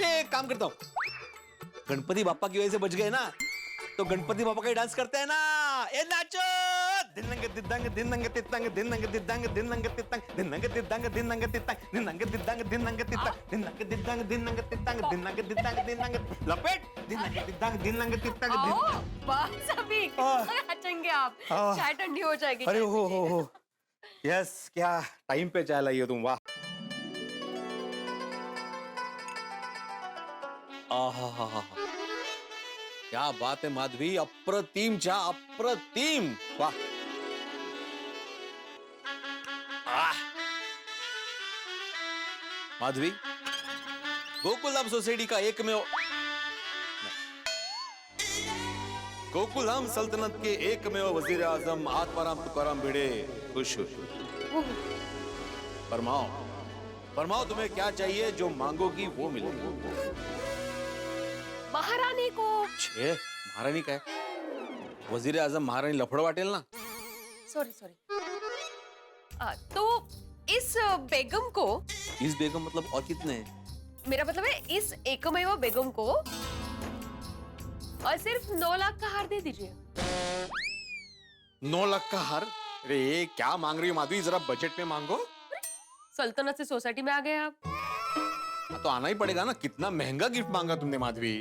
एक काम करता हूं, गणपति बाप्पा की वजह से बच गए ना, तो गणपति बाप्पा का ही डांस करते हैं ना। ए नाचो, दिनंग दिदंग दिनंग तितंग दिनंग दिदंग दिनंग तितंग दिनंग दिदंग दिनंग तितंग दिनंग दिदंग दिनंग तितंग दिनंग दिदंग दिनंग तितंग दिनंग दिदंग दिनंग लपेट दिनंग दिदंग दिनंग तितंग। बस अभी नाचेंगे आप, चाय ठंडी हो जाएगी। अरे हो यस, क्या टाइम पे चाय लाई हो तुम, वाह। आहा, क्या बात है माधवी, अप्रतिम चाय, अप्रतिम, वाह। माधवी, गोकुलधाम सोसाइटी का गोकुलधाम सल्तनत के एकमेव वजीर आजम आत्माराम तुकाराम भिड़े खुश हो। फरमाओ तुम्हें क्या चाहिए, जो मांगोगी वो मिलेगा। महारानी को। छे, महारानी का है? वजीर आजम महारानी लफड़ो वाटेल ना। सॉरी तो इस बेगम को, इस बेगम मतलब और कितने हैं? मेरा मतलब है इस एकमेव बेगम को और सिर्फ 9 लाख का हार दे दीजिए। 9 लाख का हार? अरे ये क्या मांग रही हो माधवी, जरा बजट में मांगो। सल्तनत से सोसाइटी में आ गए आप। तो आना ही पड़ेगा ना, कितना महंगा गिफ्ट मांगा तुमने माधवी।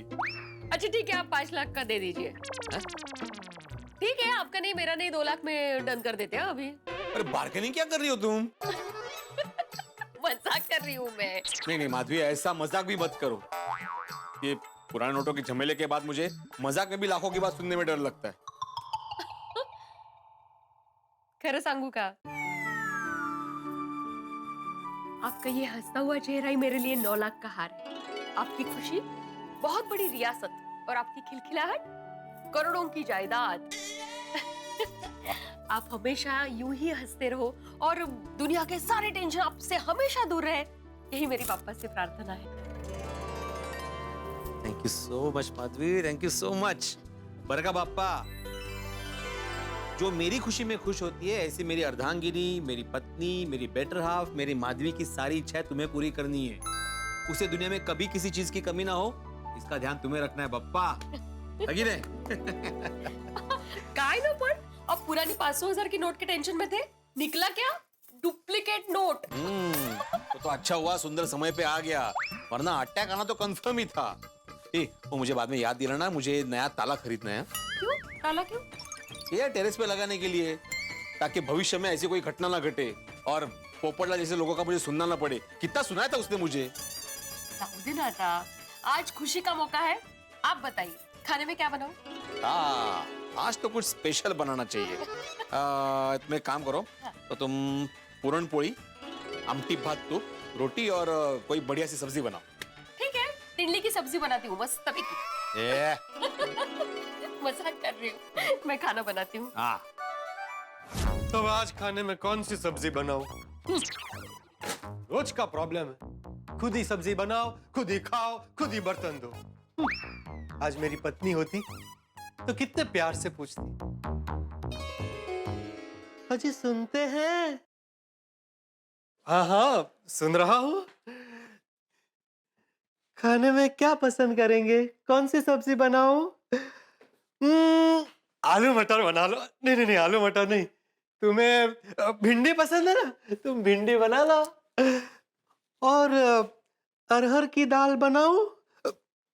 अच्छा ठीक है, आप 5 लाख का दे दीजिए। ठीक है, आपका नहीं मेरा नहीं, 2 लाख में डन कर देते हैं अभी। अरे बार्गेनिंग क्या कर रही हो तुम? मजाक कर रही हूँ मैं। नहीं माधवी, ऐसा मजाक भी मत करो। ये पुराने नोटों के झमेले के बाद मुझे मजाक में भी लाखों की बात सुनने में डर लगता है। खरं सांगू का, आपका ये हंसता हुआ चेहरा ही मेरे लिए 9 लाख का हार है। आपकी खुशी बहुत बड़ी रियासत और आपकी खिलखिलाहट करोड़ों की जायदाद। आप हमेशा यूं ही हंसते रहो और दुनिया के सारे टेंशन आपसे हमेशा दूर रहे, यही मेरी पापा से प्रार्थना है। Thank you so much Madhavi, thank you so much. बरका बाप्पा, जो मेरी खुशी में खुश होती है, ऐसी मेरी अर्धांगिनी, मेरी पत्नी, मेरी बेटर हाफ, मेरी माधवी की सारी इच्छाएं तुम्हें पूरी करनी है। उसे दुनिया में कभी किसी चीज की कमी ना हो, इसका ध्यान तुम्हें रखना है बप्पा। लगी नहीं? काय ना, पण अब पुरानी 500,000 की नोट के टेंशन में थे, निकला क्या डुप्लीकेट नोट। तो अच्छा हुआ सुंदर समय पे आ गया, वरना अटैक आना तो कंफर्म ही था। वो मुझे बाद में याद दिलाना, मुझे नया ताला खरीदना है। क्यों ताला क्यों? ये टेरेस पे लगाने के लिए, ताकि भविष्य में ऐसी कोई घटना ना घटे और पोपटला जैसे लोगों का मुझे सुनना ना पड़े। कितना सुनाया था उसने मुझे। था, आज खुशी का मौका है, आप बताइए खाने में क्या बनाऊं? आज तो कुछ स्पेशल बनाना चाहिए। तुम एक काम करो, तो तुम पूरण पोड़ी, आमटी भात, तूप, रोटी और कोई बढ़िया सी सब्जी बनाओ। ठीक है, तिंडली की सब्जी बनाती हूँ मस्त तरीके। मजाक कर रही हूँ, मैं खाना बनाती हूँ। तो आज खाने में कौन सी सब्जी बनाऊं? रोज का प्रॉब्लम है, खुद ही सब्जी बनाओ, खुद ही खाओ, खुद ही बर्तन दो। आज मेरी पत्नी होती तो कितने प्यार से पूछती, अजी सुनते हैं? हाँ हाँ सुन रहा हूँ। खाने में क्या पसंद करेंगे? कौन सी सब्जी बनाऊं? आलू मटर बना लो। नहीं नहीं नहीं, आलू मटर नहीं। तुम्हें भिंडी पसंद है ना? तुम भिंडी बना लो। और अरहर की दाल बनाऊं?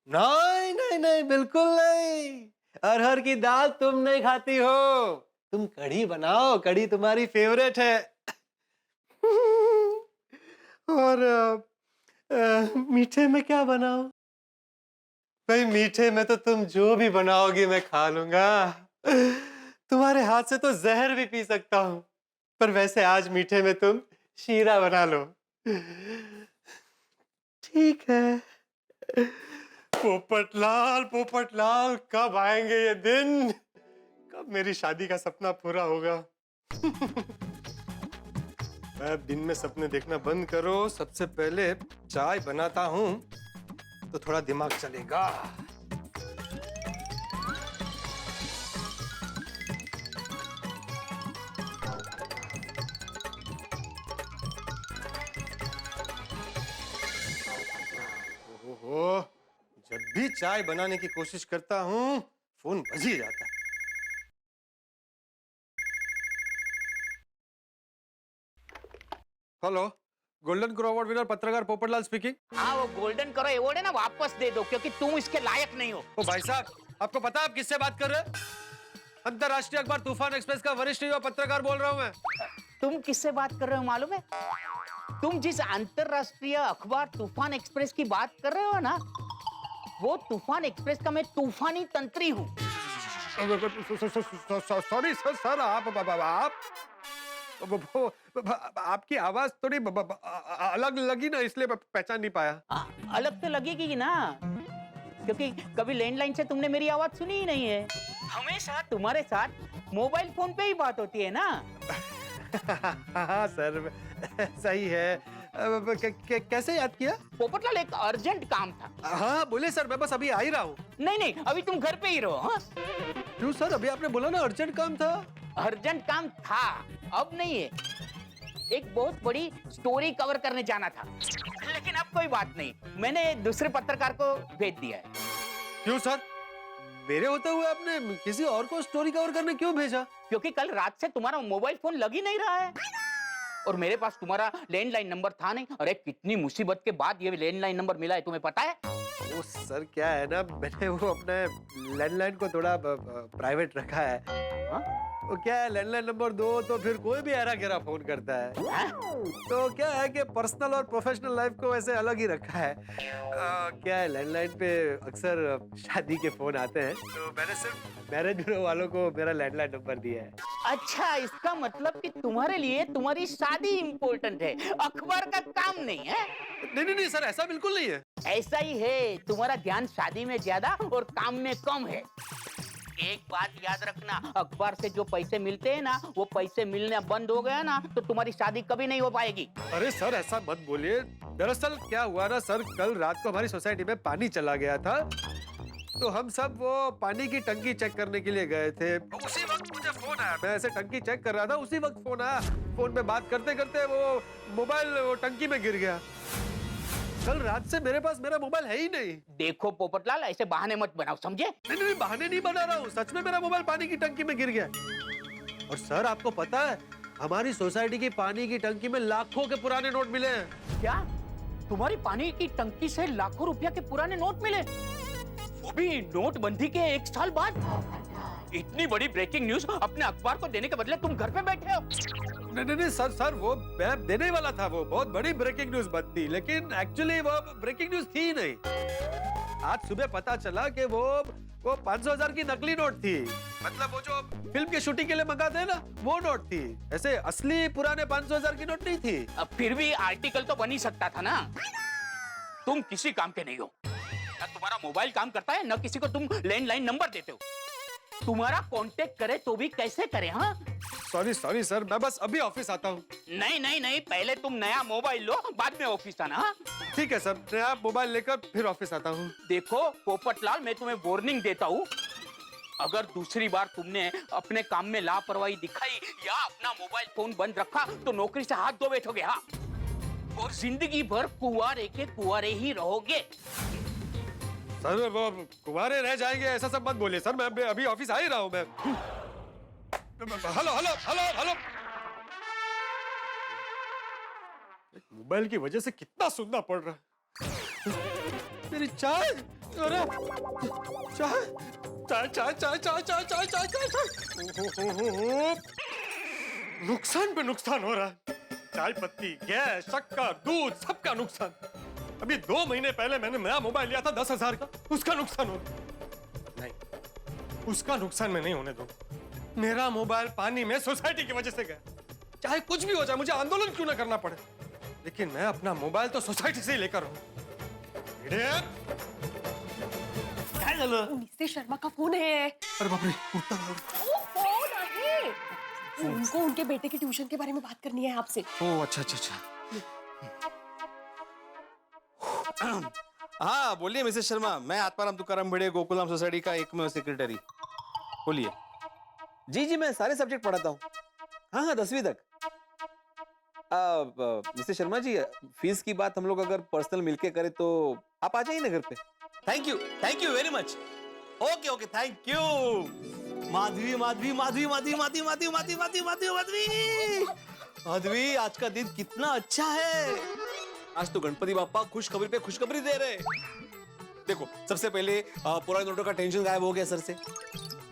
नहीं नहीं नहीं, बिल्कुल नहीं। अरहर की दाल तुम नहीं खाती हो। तुम कढ़ी बनाओ, कढ़ी तुम्हारी फेवरेट है। और मीठे में क्या बनाओ? भाई मीठे में तो तुम जो भी बनाओगी मैं खा लूंगा। तुम्हारे हाथ से तो जहर भी पी सकता हूं। पर वैसे आज मीठे में तुम शीरा बना लो। ठीक है। पोपटलाल कब आएंगे ये दिन? कब मेरी शादी का सपना पूरा होगा? मैं दिन में सपने देखना बंद करो। सबसे पहले चाय बनाता हूं तो थोड़ा दिमाग चलेगा। ओहो, जब भी चाय बनाने की कोशिश करता हूं फोन बज ही जाता है। Hello, golden crow award winner पत्रकार पोपटलाल स्पीकिंग। हाँ, वो गोल्डन करो अवार्ड है ना, वापस दे दो क्योंकि तुम इसके लायक नहीं हो। ओ भाई साहब, आपको पता है आप किससे बात कर रहे हैं? अंतरराष्ट्रीय अखबार तूफान एक्सप्रेस का वरिष्ठ युवा पत्रकार बोल रहा हूं मैं। तुम किससे बात कर रहे हो मालूम है? तुम जिस अंतरराष्ट्रीय अखबार तूफान एक्सप्रेस की बात कर रहे हो ना, वो तूफान एक्सप्रेस का मैं तूफानी तंत्री हूँ। सॉरी सर, आपकी आवाज थोड़ी अलग लगी ना, इसलिए पहचान नहीं पाया। अलग तो लगेगी ना, क्योंकि कभी लैंडलाइन से तुमने मेरी आवाज सुनी ही नहीं है। हमेशा तुम्हारे साथ मोबाइल फोन पे ही बात होती है ना। हाँ सर, सही है। कैसे याद किया? पोपटलाल, एक अर्जेंट काम था। हाँ बोले सर, मैं बस अभी आ ही रहा हूँ। नहीं, अभी तुम घर पे ही रहो। हाँ? क्यों सर? अभी आपने बोला ना अर्जेंट काम था। अर्जेंट काम था, अब नहीं है। एक बहुत बड़ी स्टोरी कवर करने जाना था, लेकिन अब कोई बात नहीं, मैंने दूसरे पत्रकार को भेज दिया है। क्यों सर? मेरे होते हुए आपने किसी और को स्टोरी कवर करने क्यों भेजा? क्योंकि कल रात से तुम्हारा मोबाइल फोन लग ही नहीं रहा है और मेरे पास तुम्हारा लैंडलाइन नंबर था नहीं। अरे कितनी मुसीबत के बाद ये लैंडलाइन नंबर मिला है, तुम्हें पता है? वो सर क्या है ना, मैंने वो अपने लैंडलाइन को थोड़ा प्राइवेट रखा है। हा? वो क्या है, लैंडलाइन नंबर दो तो फिर कोई भी ऐरा गैरा फोन करता है। हा? तो क्या है कि पर्सनल और प्रोफेशनल लाइफ को ऐसे अलग ही रखा है। क्या है, लैंडलाइन पे अक्सर शादी के फोन आते हैं, तो मैंने सिर्फ मैरिज ब्यूरो वालों को मेरा लैंडलाइन नंबर दिया है। अच्छा, इसका मतलब कि तुम्हारे लिए तुम्हारी शादी इम्पोर्टेंट है, अखबार का काम नहीं है? नहीं सर, ऐसा बिल्कुल नहीं है। ऐसा ही है, तुम्हारा ध्यान शादी में ज्यादा और काम में कम है। एक बात याद रखना, अखबार से जो पैसे मिलते हैं ना, वो पैसे मिलना बंद हो गया ना तो तुम्हारी शादी कभी नहीं हो पाएगी। अरे सर, ऐसा मत बोलिए। दरअसल क्या हुआ ना सर, कल रात को हमारी सोसाइटी में पानी चला गया था, तो हम सब वो पानी की टंकी चेक करने के लिए गए थे। उसी वक्त मुझे फोन आया, मैं ऐसे टंकी चेक कर रहा था, उसी वक्त फोन आया। फोन पे बात करते करते वो मोबाइल वो टंकी में गिर गया। कल रात से मेरे पास मेरा मोबाइल है ही नहीं। देखो पोपटलाल, ऐसे बहाने मत बनाओ, समझे? नहीं, बहाने नहीं बना रहा हूँ, सच में मेरा मोबाइल पानी की टंकी में गिर गया। और सर आपको पता है, हमारी सोसाइटी की पानी की टंकी में लाखों के पुराने नोट मिले हैं। क्या तुम्हारी पानी की टंकी से लाखों रुपया के पुराने नोट मिले, वो भी नोटबंदी के 1 साल बाद? इतनी बड़ी ब्रेकिंग न्यूज अपने अखबार को देने के बदले तुम घर पे बैठे हो। नहीं सर, वो मैं देने वाला था, वो बहुत बड़ी ब्रेकिंग न्यूज बनती, लेकिन एक्चुअली वो ब्रेकिंग न्यूज थी नहीं। आज सुबह पता चला कि वो 500,000 की नकली नोट थी। मतलब वो जो फिल्म के शूटिंग के लिए मंगाते हैं ना, वो नोट थी। ऐसे असली पुराने 500,000 की नोट नहीं थी। अब फिर भी आर्टिकल तो बन ही सकता था ना। तुम किसी काम के नहीं हो, न तुम्हारा मोबाइल काम करता है, न किसी को तुम लैंडलाइन नंबर देते हो। तुम्हारा कांटेक्ट करे तो भी कैसे करे? हाँ, सॉरी सर, मैं बस अभी ऑफिस आता हूँ। नहीं, पहले तुम नया मोबाइल लो, बाद में ऑफिस आना। हाँ? ठीक है सर, नया मोबाइल लेकर फिर ऑफिस आता हूँ। देखो पोपटलाल, मैं तुम्हें वार्निंग देता हूँ, अगर दूसरी बार तुमने अपने काम में लापरवाही दिखाई या अपना मोबाइल फोन बंद रखा तो नौकरी से हाथ धो बैठोगे। हाँ, और जिंदगी भर कुंवारे के कुंवारे ही रहोगे। सर वो कुंवारे रह जाएंगे ऐसा सब मत बोलिए सर, मैं अभी ऑफिस आ ही रहा हूँ मैं। Hello hello hello hello, mobile की वजह से कितना सुनना पड़ रहा है। मेरी चाय, अरे चाय चाय चाय चाय चाय चाय चाय चाय चाय, नुकसान पे नुकसान हो रहा है। चाय पत्ती, गैस, शक्कर, दूध, सबका नुकसान। अभी 2 महीने पहले मैंने नया मोबाइल लिया था 10,000 का, उसका नुकसान हो नहीं, उसका नुकसान मैं नहीं होने दूंगा। मेरा मोबाइल पानी में सोसाइटी की वजह से गया। चाहे कुछ भी हो जाए, मुझे आंदोलन क्यों ना करना पड़े, लेकिन मैं अपना मोबाइल तो सोसाइटी से ही लेकर हूं। काय झालं? मिस्टर शर्मा का फोन है। अरे बाप रे, उठता फोन है। उनको उनके बेटे की ट्यूशन के बारे में बात करनी है आपसे। ओह अच्छा अच्छा अच्छा। हाँ बोलिए मिसेस शर्मा, मैं आत्माराम तुकाराम भिड़े गोकुलधाम सोसाइटी का एकमेव सेक्रेटरी। बोलिए। जी जी, मैं सारे सब्जेक्ट पढ़ाता हूँ। हाँ हाँ, 10वीं तक। मिस्टर शर्मा जी, फीस की बात हम लोग अगर पर्सनल मिलके करें तो आप आ जाइए ना घर पे। Thank you very much. Okay okay, thank you. Madhavi Madhavi Madhavi Madhavi Madhavi Madhavi Madhavi Madhavi Madhavi Madhavi Madhavi, आज का दिन कितना अच्छा है। आज तो गणपति बापा खुशखबरी पे खुशखबरी दे रहे। देखो, सबसे पहले पुराने नोटों का टेंशन गायब हो गया सर से।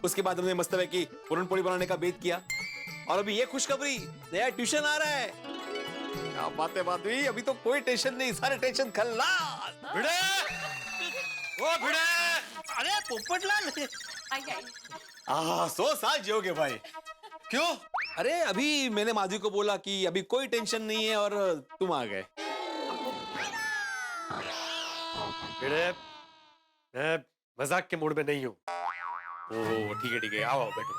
उसके बाद हमने मस्तबे की पूरन पोली बनाने का बेद किया, और अभी ये खुशखबरी, नया ट्यूशन आ रहा है। क्या बात है माधवी, अभी तो कोई टेंशन नहीं, सारे टेंशन खल्लास। भिड़े, ओ भिड़े, अरे पोपटलाल, 100 साल जियोगे भाई। क्यों? अरे अभी मैंने माधवी को बोला कि अभी कोई टेंशन नहीं है और तुम आ गए। भिड़े, मैं मजाक के मूड में नहीं हूँ। ओह ठीक है, आओ बैठो।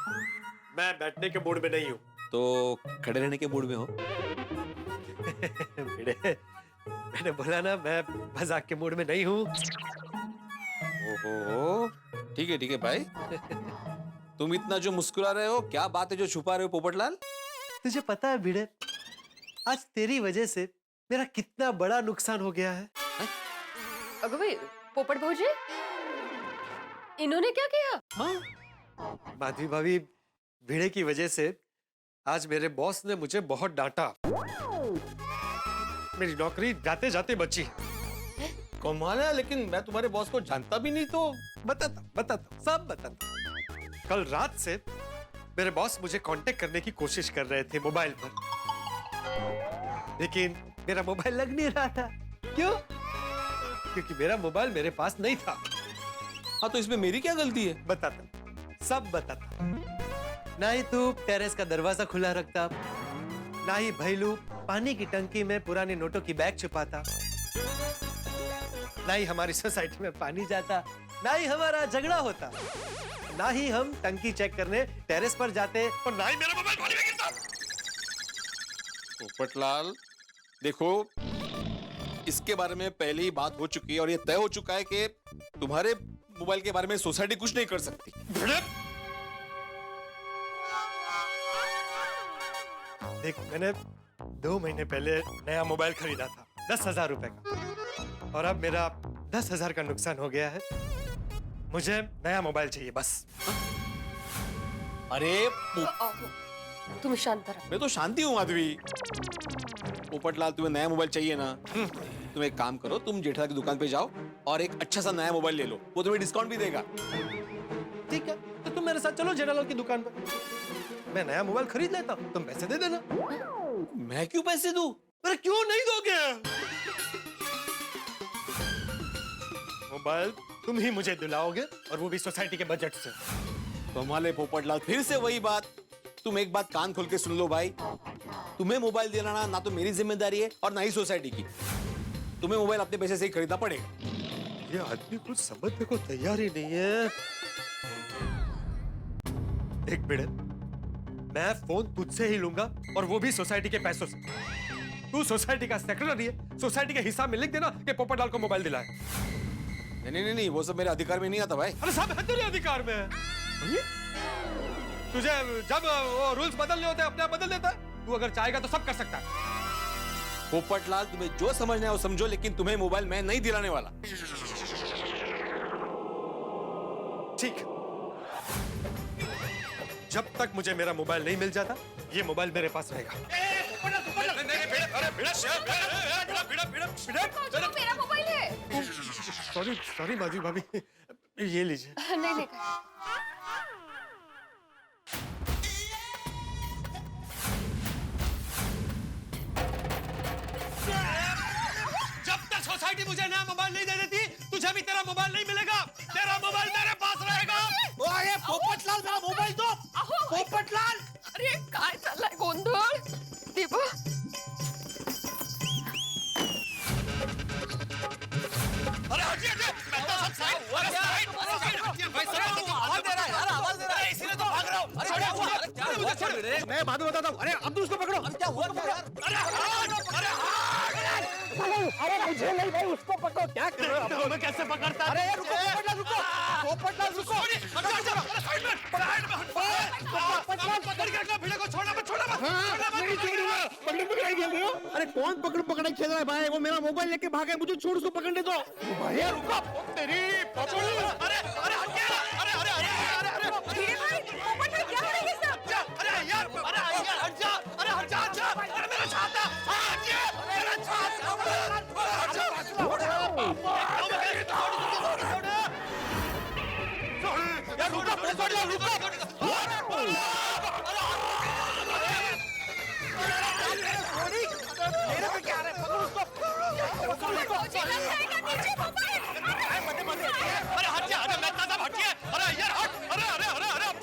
मैं बैठने के मूड में नहीं हूँ। तो खड़े रहने के मूड में हो? भिड़े, मैंने बोला ना मैं मजाक के मूड में नहीं हूँ। ओहो, ठीक है भाई। तुम इतना जो मुस्कुरा रहे हो, क्या बात है जो छुपा रहे हो पोपटलाल? तुझे पता है भिड़े, आज तेरी वजह से मेरा कितना बड़ा नुकसान हो गया है। अगो भाई, पोपट भौजी, इन्होंने क्या किया? हाँ, माधवी भाभी, भिड़े की वजह से आज मेरे बॉस ने मुझे बहुत डांटा। मेरी नौकरी जाते जाते बची। कमाल है, लेकिन मैं तुम्हारे बॉस को जानता भी नहीं। तो बताता सब बताता। कल रात से मेरे बॉस मुझे कांटेक्ट करने की कोशिश कर रहे थे मोबाइल पर, लेकिन मेरा मोबाइल लग नहीं रहा था। क्यों? क्योंकि मेरा मोबाइल मेरे पास नहीं था। हाँ, तो इसमें मेरी क्या गलती है? बताता, सब बताता। ना ही तू टेरेस का दरवाजा खुला रखता, ना ही भैलू पानी की टंकी में पुराने नोटों की बैग छुपाता, ना ही हमारी सोसाइटी में पानी जाता, ना ही हमारा झगड़ा होता, ना ही हम टंकी चेक करने टेरेस पर जाते, और ना ही मेरा मोबाइल पानी में गिरता। पोपटलाल देखो, इसके बारे में पहले ही बात हो चुकी है और ये तय हो चुका है कि तुम्हारे मोबाइल के बारे में सोसाइटी कुछ नहीं कर सकती। देख, मैंने 2 महीने पहले नया मोबाइल खरीदा था 10,000 रुपए का, और अब मेरा 10,000 का नुकसान हो गया है। मुझे नया मोबाइल चाहिए बस। अरे तुम शांत रहो। मैं तो शांति हूँ माधवी। पोपटलाल, तुम्हें नया मोबाइल चाहिए ना? तुम एक काम करो, तुम जेठालाल की दुकान पे जाओ और एक अच्छा सा नया मोबाइल ले लो, वो तुम्हें डिस्काउंट भी देगा। ठीक है, तो तुम मेरे साथ चलो जेठालाल की दुकान पर, मैं नया मोबाइल खरीद लेता हूँ, तुम पैसे दे देना। मैं क्यों पैसे दूं? अरे क्यों नहीं दोगे? मोबाइल तुम ही मुझे दिलाओगे, और वो भी सोसाइटी के बजट से। कमाल है पोपटलाल, फिर से वही बात। तुम एक बात कान खोल के सुन लो भाई, तुम्हें मोबाइल दिलाना ना तो मेरी जिम्मेदारी है और ना ही सोसाइटी की। तुम्हें मोबाइल अपने पैसे से ही खरीदना पड़ेगा। ये आदमी कुछ समझने को तैयार ही नहीं है। देख भिड़े, मैं फोन तुझसे ही लूंगा, और वो भी सोसाइटी के पैसों से। तू सोसाइटी का सेक्रेटरी है, सोसाइटी के हिसाब में लिख देना कि पोपटलाल को मोबाइल दिलाए। नहीं, वो सब मेरे अधिकार में नहीं आता भाई। अरे सब है तेरे अधिकार में। तुझे जब वो रूल्स बदलने होते हैं अपने आप बदल देता है। तू अगर चाहेगा तो सब कर सकता है। पोपटलाल, तुम्हें जो समझना है वो समझो, लेकिन तुम्हें मोबाइल मैं नहीं दिलाने वाला। ठीक, जब तक मुझे मेरा मोबाइल नहीं मिल जाता ये मोबाइल मेरे पास रहेगा। मेरा मोबाइल है। सॉरी सॉरी माधवी भाभी, ये लीजिए। नहीं नहीं जब तक सोसाइटी मुझे नया मोबाइल नहीं दे देती तुझे भी तेरा मोबाइल नहीं मिलेगा। तेरा मोबाइल मेरे पास रहेगा। ओए पोपटलाल, मेरा मोबाइल दो। पोपटलाल, अरे काय चाललाय गोंधळ? दीपू अरे हटिए हटिए, मैं तो सब साइड हटिए भाई, आवाज दे रहा है यार, आवाज दे रहा है, इसीलिए तो भाग रहा हूं। अरे क्या हुआ? क्या हुआ? छोड़, मैं बाद में बताता हूं। अरे अब्दुल उसको पकड़ो। अरे क्या हुआ? अरे मुझे नहीं भाई, उसको पकड़ो। क्या कर रहे हो? मैं कैसे पकड़ता? अरे रुको पोपटलाल, रुको पोपटलाल, रुको। पकड़ के रखना, भिड़े को छोड़ना मत, छोड़ना मत। नहीं छोड़ूंगा। पकड़ाई खेल रहे हो? अरे कौन पकड़ाई खेल रहा है भाई? वो मेरा मोबाइल लेके भागा है, मुझे छोड़, उसको पकड़ने दो। भैया रुको। तेरी अरे अरे हटिए, अरे अरे अरे अरे अरे भाई पोपट में क्या हो रहा है ये सब? अरे यार, अरे यार हट जा, अरे हट जा, हट जा। अरे मेरा छाता, हटिए, मेरा छाता, हट जा। यार रुको, पोपटलाल रुको। मेरे पे क्या आ रहा है? पकड़ उसको। अरे हट जा, अरे मैं साहब हटिए। अरे यार हट, अरे अरे अरे अरे अब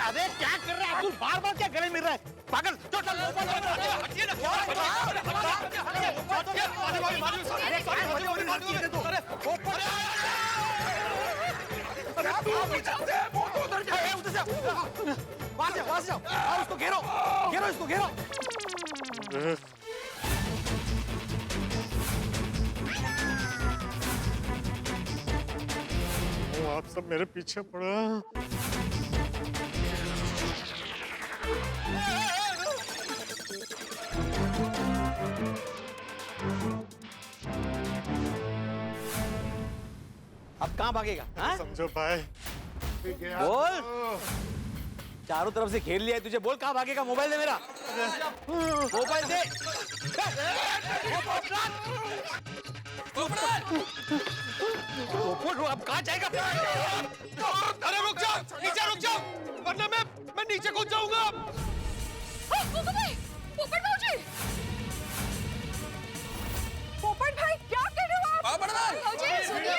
अरे क्या कर रहा है अब्दुल? बार बार क्या गले मिल रहा है? पागल हटिए वहां से जाओ, और उसको घेरो, घेरो इसको, घेरो। आप सब मेरे पीछे पड़ा। अब कहाँ भागेगा? हाँ? समझो भाई, बोल, चारों तरफ से घेर लिया है तुझे, बोल कहाँ भागेगा? मोबाइल दे मेरा, मोबाइल दे। अब कहाँ जाएगा? अरे रुक जाओ, नीचे रुक जाओ, वरना मैं नीचे कूद जाऊंगा। पोपट भाई, पोपट भाई क्या कर रहे हो आप? भाई सुनिए।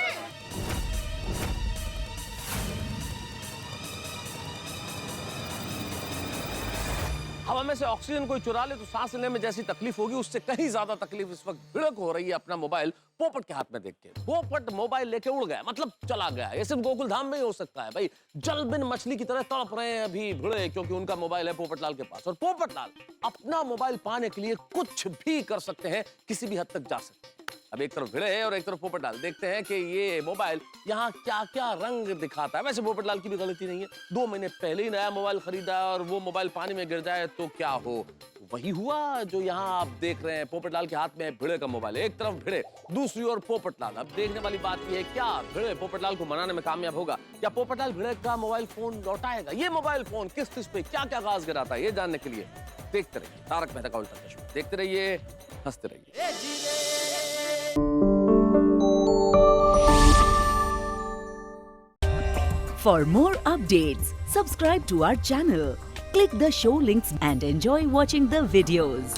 हवा में से ऑक्सीजन कोई चुरा ले तो सांस लेने में जैसी तकलीफ होगी उससे कहीं ज्यादा तकलीफ इस वक्त भिड़क हो रही है अपना मोबाइल पोपट के हाथ में देख के। पोपट मोबाइल लेके उड़ गया, मतलब चला गया। ये सिर्फ गोकुल धाम में ही हो सकता है भाई। जल बिन मछली की तरह तड़प रहे हैं अभी भिड़े, क्योंकि उनका मोबाइल है पोपटलाल के पास। और पोपटलाल अपना मोबाइल पाने के लिए कुछ भी कर सकते हैं, किसी भी हद तक जा सकते हैं। अब एक तरफ भिड़े है और एक तरफ पोपटलाल। देखते हैं कि ये मोबाइल यहाँ क्या क्या रंग दिखाता है। वैसे पोपटलाल की भी गलती नहीं है, 2 महीने पहले ही नया मोबाइल खरीदा और वो मोबाइल पानी में गिर जाए तो क्या हो। वही हुआ जो यहाँ आप देख रहे हैं। पोपटलाल के हाथ में भिड़े का मोबाइल, एक तरफ भिड़े, दूसरी ओर पोपटलाल। अब देखने वाली बात यह है, क्या भिड़े पोपटलाल को मनाने में कामयाब होगा या पोपटलाल भिड़े का मोबाइल फोन लौटाएगा। ये मोबाइल फोन किस किस पे क्या क्या गाज गिराता है, ये जानने के लिए देखते रहिए तारक मेहता का उल्टा चश्मा। देखते रहिए, हंसते रहिए। For more updates, subscribe to our channel, click the show links and enjoy watching the videos.